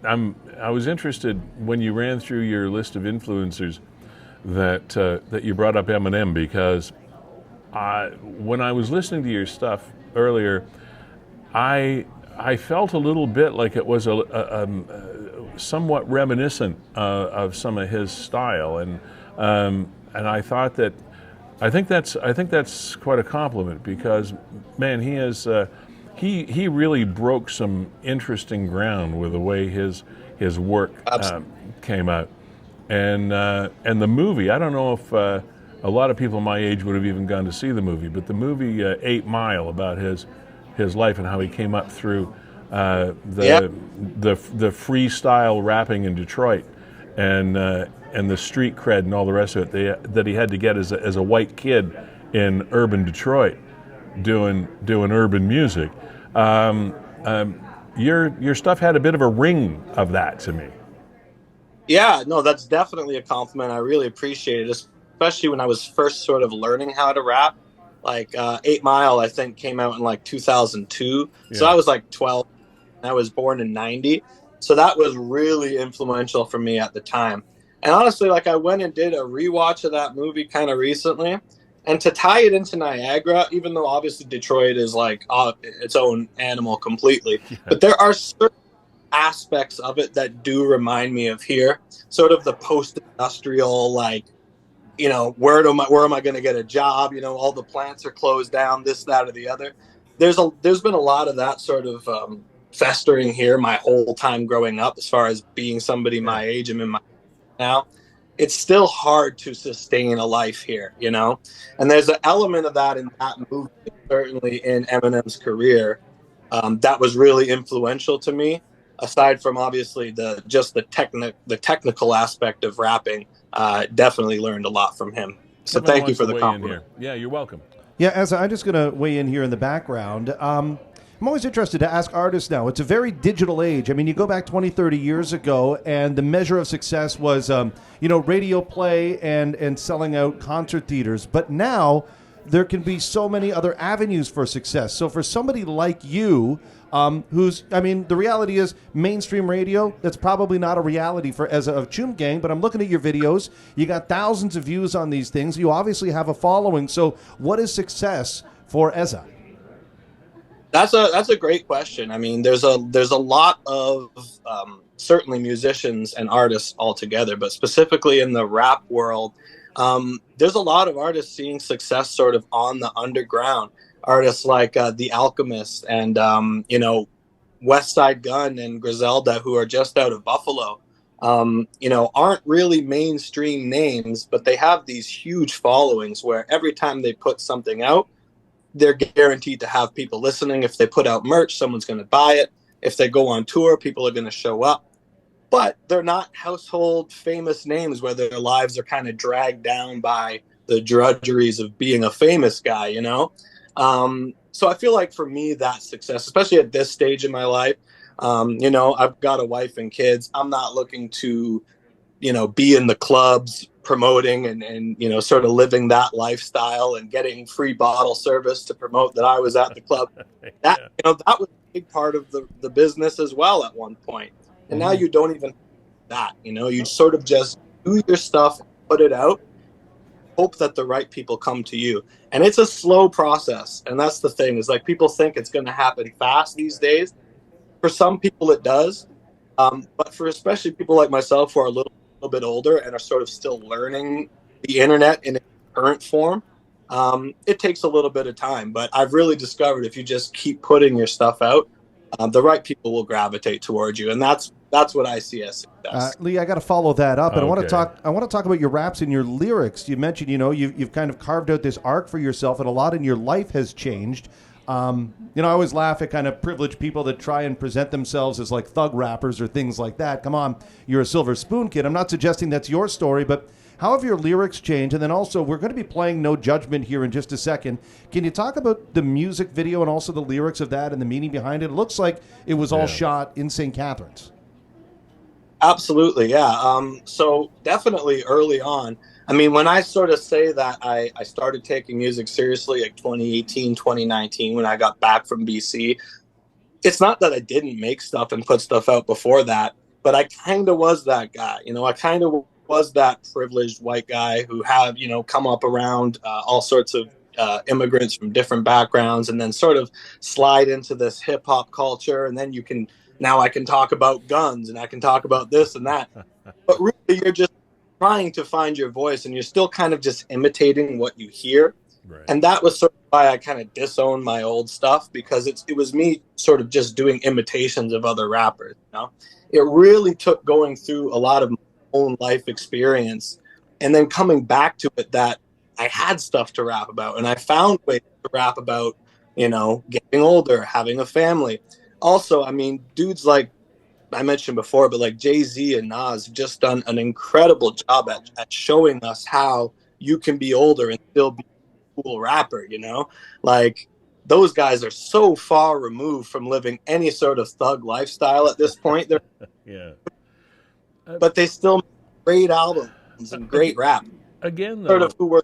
I was interested when you ran through your list of influencers that you brought up Eminem, because when I was listening to your stuff earlier, I felt a little bit like it was a somewhat reminiscent of some of his style, and I thought that I think that's quite a compliment, because man, he is. He really broke some interesting ground with the way his work came out, and the movie. I don't know if a lot of people my age would have even gone to see the movie, but the movie 8 Mile, about his life and how he came up through the freestyle rapping in Detroit. and the street cred and all the rest of it that he had to get as a white kid in urban Detroit doing urban music. Your stuff had a bit of a ring of that to me.
Yeah, no, that's definitely a compliment. I really appreciate it, especially when I was first sort of learning how to rap. Like 8 Mile, I think, came out in like 2002. So I was like 12. I was born in 90. So that was really influential for me at the time. And honestly, like I went and did a rewatch of that movie kind of recently. And to tie it into Niagara, even though obviously Detroit is like its own animal completely, but there are certain aspects of it that do remind me of here, sort of the post-industrial, like, you know, where am I going to get a job? You know, all the plants are closed down, this, that, or the other. There's been a lot of that sort of festering here my whole time growing up. As far as being somebody my age, I'm in my now. It's still hard to sustain a life here, you know? And there's an element of that in that movie, certainly in Eminem's career, that was really influential to me. Aside from obviously the technical aspect of rapping, definitely learned a lot from him. So thank you for the compliment.
Yeah, you're welcome.
Yeah, Ezza, I'm just going to weigh in here in the background. I'm always interested to ask artists now. It's a very digital age. I mean, you go back 20, 30 years ago, and the measure of success was, radio play and selling out concert theaters. But now there can be so many other avenues for success. So for somebody like you, the reality is mainstream radio, that's probably not a reality for Ezza of Choom Gang, but I'm looking at your videos. You got thousands of views on these things. You obviously have a following. So what is success for Ezza?
That's a great question. I mean, there's a lot of certainly musicians and artists altogether, but specifically in the rap world, there's a lot of artists seeing success sort of on the underground. Artists like The Alchemist and West Side Gun and Griselda, who are just out of Buffalo, aren't really mainstream names, but they have these huge followings where every time they put something out, they're guaranteed to have people listening. If they put out merch, someone's going to buy it. If they go on tour, people are going to show up. But they're not household famous names where their lives are kind of dragged down by the drudgeries of being a famous guy, you know? So I feel like for me, that's success, especially at this stage in my life. I've got a wife and kids. I'm not looking to, be in the clubs promoting and sort of living that lifestyle and getting free bottle service to promote that I was at the club. That was a big part of the business as well at one point. And now you don't even that, you sort of just do your stuff, put it out, hope that the right people come to you. And it's a slow process. And that's the thing, is like people think it's going to happen fast these days. For some people it does. But for especially people like myself who are a little bit older and are sort of still learning the internet in its current form, it takes a little bit of time. But I've really discovered if you just keep putting your stuff out, the right people will gravitate towards you. And that's what I see as success.
Lee, I got to follow that up, and I want to talk about your raps and your lyrics. You mentioned, you've kind of carved out this arc for yourself, and a lot in your life has changed. I always laugh at kind of privileged people that try and present themselves as like thug rappers or things like that. Come on, you're a Silver Spoon kid. I'm not suggesting that's your story, but how have your lyrics changed? And then also, we're going to be playing No Judgment here in just a second. Can you talk about the music video and also the lyrics of that and the meaning behind it? It looks like it was all shot in St. Catharines.
Absolutely, yeah. So definitely early on, I mean, when I sort of say that I started taking music seriously like 2018, 2019, when I got back from BC, it's not that I didn't make stuff and put stuff out before that, but I kind of was that guy. I kind of was that privileged white guy who had, come up around all sorts of immigrants from different backgrounds and then sort of slide into this hip hop culture. And then now I can talk about guns and I can talk about this and that. But really, you're just trying to find your voice and you're still kind of just imitating what you hear. Right. And that was sort of why I kind of disowned my old stuff, because it was me sort of just doing imitations of other rappers. It really took going through a lot of my own life experience and then coming back to it that I had stuff to rap about, and I found ways to rap about, getting older, having a family. Also, I mean, dudes like I mentioned before, but like Jay-Z and Nas have just done an incredible job at showing us how you can be older and still be a cool rapper, you know? Like, those guys are so far removed from living any sort of thug lifestyle at this point.
Yeah.
But they still make great albums and great rap.
Again,
Sort
though,
of who we're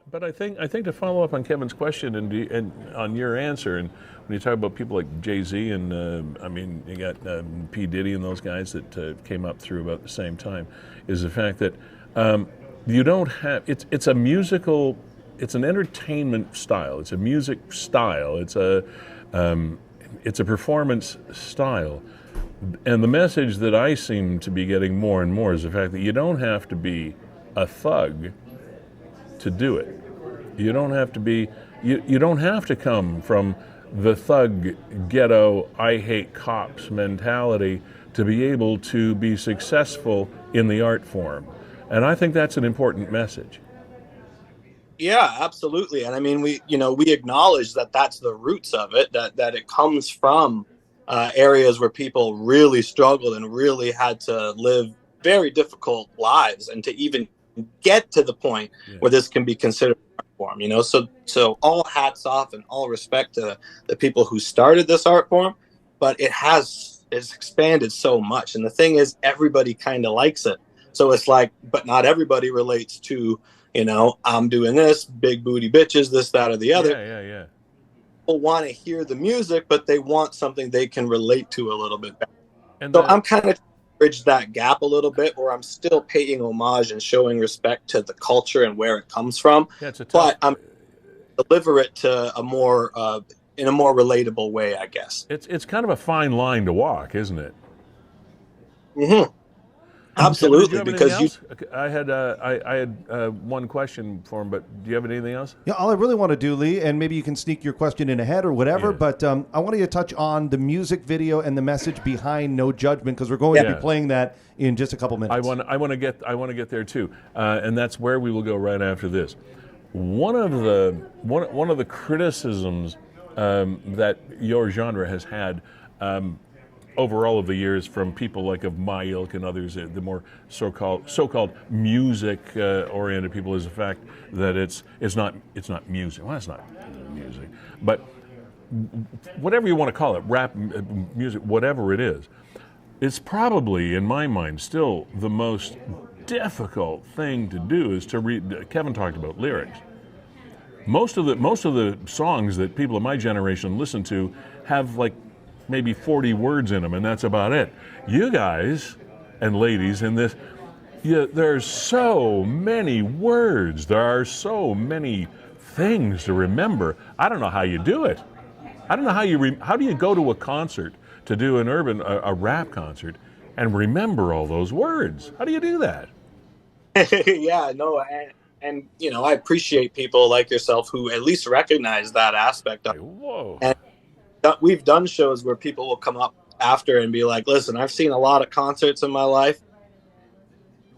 but I think to follow up on Kevin's question and on your answer, and when you talk about people like Jay-Z and I mean you got P. Diddy and those guys that came up through about the same time, is the fact that you don't have it's a musical, it's an entertainment style, it's a music style, it's a performance style. And the message that I seem to be getting more and more is the fact that you don't have to be a thug to do it. You don't have to be, you don't have to come from the thug, ghetto, I hate cops mentality to be able to be successful in the art form. And I think that's an important message.
Yeah, absolutely. And I mean, we acknowledge that that's the roots of it, that it comes from areas where people really struggled and really had to live very difficult lives, and to even get to the point where this can be considered art form, you know? So all hats off and all respect to the people who started this art form, but it's expanded so much. And the thing is, everybody kind of likes it. So it's like, but not everybody relates to, you know, I'm doing this, big booty bitches, this, that, or the other.
Yeah.
People want to hear the music, but they want something they can relate to a little bit better.
And
so I'm kind of bridge that gap a little bit, where I'm still paying homage and showing respect to the culture and where it comes from, but I'm deliver it to a more in a more relatable way, I guess.
It's kind of a fine line to walk, isn't it?
Mm-hmm. Absolutely, because
I had one question for him, but do you have anything else?
Yeah, all I really want to do, Lee, and maybe you can sneak your question in ahead or whatever, but I wanted you to touch on the music video and the message behind No Judgment, because we're going to be playing that in just a couple minutes.
I want to get there too, and that's where we will go right after this. One of the criticisms that your genre has had. Over all of the years, from people like of my ilk and others, the more so-called music oriented people, is the fact that it's not music. Well, it's not music, but whatever you want to call it, rap music, whatever it is, it's probably, in my mind, still the most difficult thing to do is to read. Kevin talked about lyrics. Most of the songs that people of my generation listen to have like maybe 40 words in them, and that's about it. You guys and ladies in this, there's so many words. There are so many things to remember. I don't know how you do it. I don't know how do you go to a concert to do a rap concert and remember all those words? How do you do that?
Yeah, no, and you know, I appreciate people like yourself who at least recognize that aspect of it.
Whoa.
And we've done shows where people will come up after and be like, listen, I've seen a lot of concerts in my life.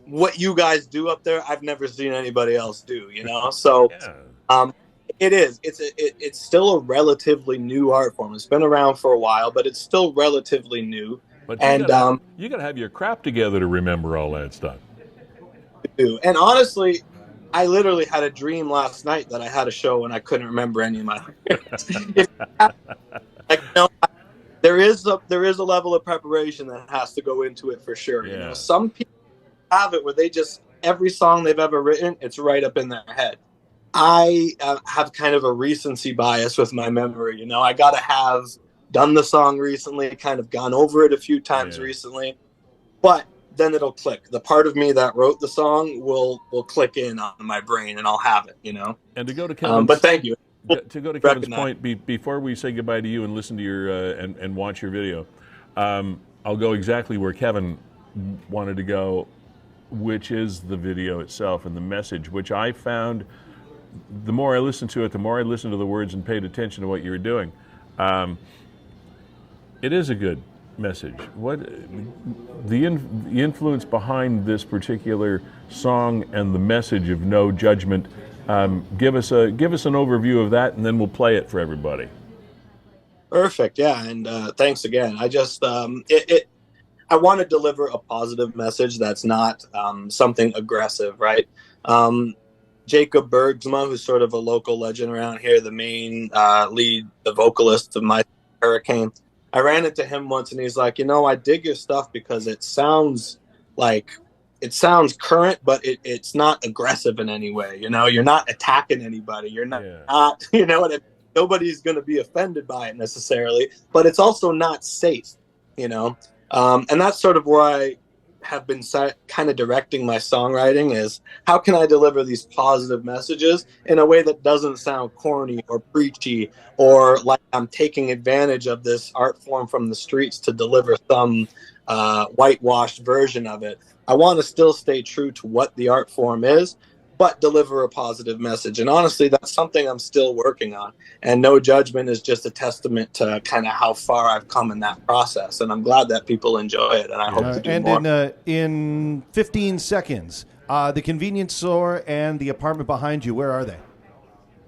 What you guys do up there, I've never seen anybody else do, you know? So it's still a relatively new art form. It's been around for a while, but it's still relatively new.
But you gotta have your crap together to remember all that stuff.
And honestly, I literally had a dream last night that I had a show and I couldn't remember any of my like, you know, there is a level of preparation that has to go into it for sure. You know, some people have it where they just, every song they've ever written, it's right up in their head. I have kind of a recency bias with my memory. You know, I gotta have done the song recently, kind of gone over it a few times recently, but then it'll click. The part of me that wrote the song will click in on my brain, and I'll have it. You know.
And to go to Kevin's,
but thank you.
To go to Kevin's point, before we say goodbye to you and listen to your and watch your video, I'll go exactly where Kevin wanted to go, which is the video itself and the message, which I found, the more I listened to it, the more I listened to the words and paid attention to what you were doing. It is a good message. What the influence behind this particular song and the message of no judgment? Give us an overview of that, and then we'll play it for everybody.
Perfect. Yeah, and thanks again. I just I want to deliver a positive message that's not something aggressive, right? Jacob Bergsma, who's sort of a local legend around here, the main lead, the vocalist of My Hurricane. I ran into him once and he's like, I dig your stuff because it sounds current, but it's not aggressive in any way. You're not attacking anybody. You're not, nobody's going to be offended by it necessarily, but it's also not safe, and that's sort of where I have been kind of directing my songwriting is how can I deliver these positive messages in a way that doesn't sound corny or preachy or like I'm taking advantage of this art form from the streets to deliver some whitewashed version of it. I want to still stay true to what the art form is, but deliver a positive message. And honestly, that's something I'm still working on. And No Judgment is just a testament to kind of how far I've come in that process. And I'm glad that people enjoy it, and I hope to do more.
And in 15 seconds, the convenience store and the apartment behind you, where are they?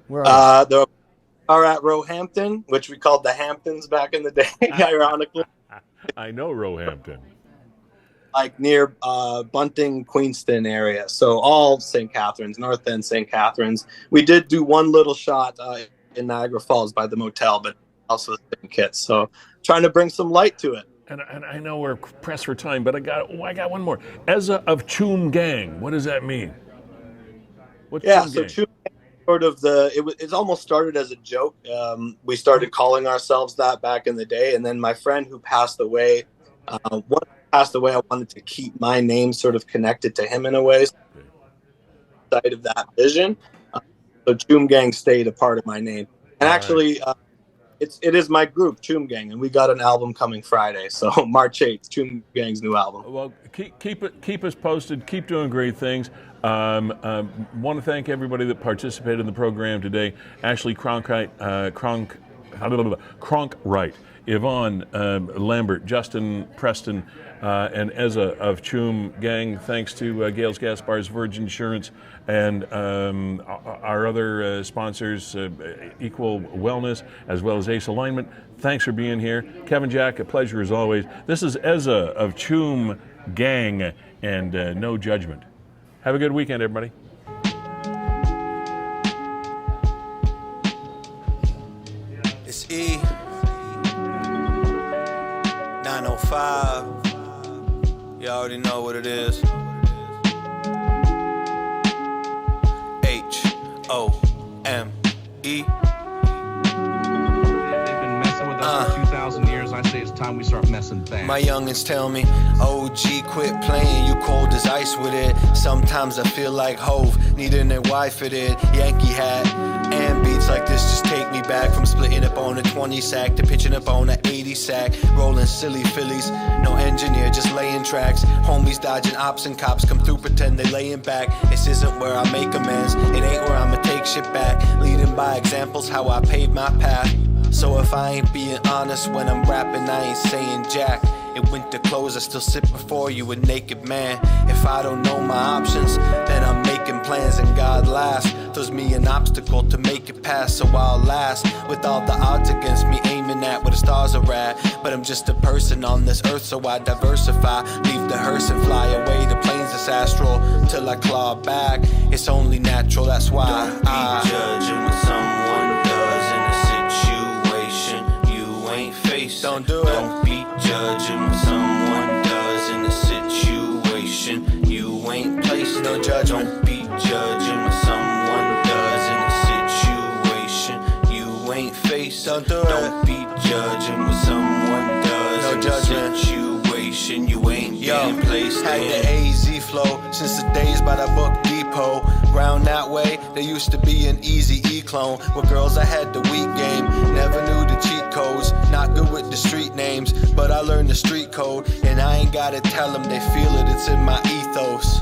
They are at Roehampton, which we called the Hamptons back in the day, ironically.
I know Roehampton.
Like near Bunting, Queenston area. So all St. Catharines, North End, St. Catharines. We did do one little shot in Niagara Falls by the motel, but also the same kits. So trying to bring some light to it.
And I know we're pressed for time, but I got one more. Ezza of Choom Gang. What does that mean? What's Choom Gang?
Choom Gang sort of it almost started as a joke. We started calling ourselves that back in the day, and then my friend who passed away, I wanted to keep my name sort of connected to him in a way. Side of that vision, so Choom Gang stayed a part of my name. And actually, it is my group, Choom Gang, and we got an album coming Friday. So March 8th, Choom Gang's new album.
Well, keep us posted. Keep doing great things. Want to thank everybody that participated in the program today. Ashley Cronkwright, Yvonne Lambert, Justin Preston, and Ezza of Choom Gang. Thanks to Gales Gas Bars, Virgin Insurance, and our other sponsors, Equal Wellness, as well as Ace Alignment. Thanks for being here. Kevin Jack, a pleasure as always. This is Ezza of Choom Gang and No Judgment. Have a good weekend, everybody.
It's E 905. You already know what it is. H-O-M-E.
They've been messing with us for 2,000 years. I say it's time we start messing back.
My youngins tell me, OG, quit playing, you cold as ice with it. Sometimes I feel like Hove, needing a wife fitted Yankee hat. And beats like this just take me back from splitting up on a 20 sack to pitching up on a 80 sack. Rolling silly Phillies, no engineer, just laying tracks. Homies dodging ops and cops come through, pretend they laying back. This isn't where I make amends, it ain't where I'ma take shit back. Leading by examples, how I paved my path. So if I ain't being honest when I'm rapping, I ain't saying jack. In winter clothes, I still sit before you a naked man. If I don't know my options, then I'm making plans and God laughs. Throws me an obstacle to make it past, so I'll last. With all the odds against me aiming at where the stars are at. But I'm just a person on this earth, so I diversify. Leave the hearse and fly away, the planes is astral. Till I claw back, it's only natural, that's why
don't be judging what someone does in a situation you ain't facing.
Don't do it.
Don't be judging what someone does in a situation you ain't placed.
No judgment.
Don't be judging what someone does in a situation you ain't facing.
Don't do it.
Don't be judging what someone does
No
in
judgment.
a situation you ain't been placed
had
in.
the AZ flow since the days by the book depot. Round that way, there used to be an Easy E clone. With girls I had the weak game, never knew the cheat codes. Not good with the street names, but I learned the street code. And I ain't gotta tell them, they feel it, it's in my ethos.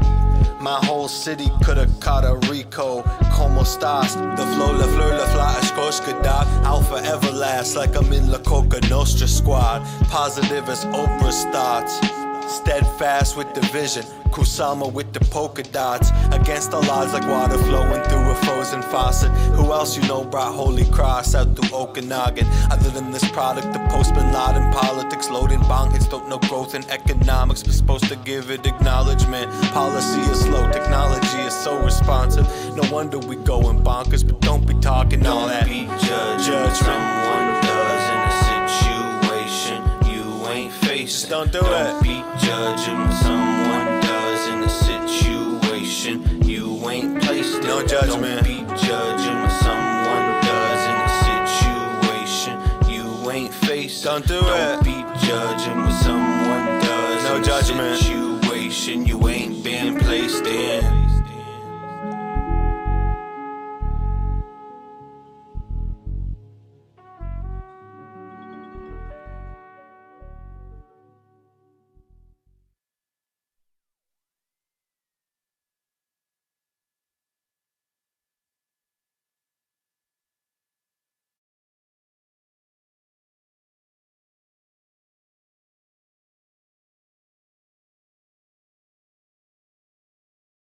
My whole city could've caught a Rico. Como estás? The flow, la fleur, la fly, Ashkoshka dog. I'll forever last like I'm in La Coca Nostra squad. Positive as Oprah's thoughts. Steadfast with the vision, Kusama with the polka dots. Against the odds like water flowing through a frozen faucet. Who else you know brought Holy Cross out through Okanagan? Other than this product, the postman lot in politics. Loading bong hits don't know growth in economics. We're supposed to give it acknowledgement. Policy is slow, technology is so responsive. No wonder we going bonkers, but don't be talking all that.
Don't be judging someone does in a situation you ain't facing.
Just don't do
Don't
that.
be judging what someone does in a situation you ain't placed in.
No judgment.
Don't be judging what someone does in a situation you ain't facing.
Don't do
Don't
it.
be judging what someone does
No
in
judgment.
a situation you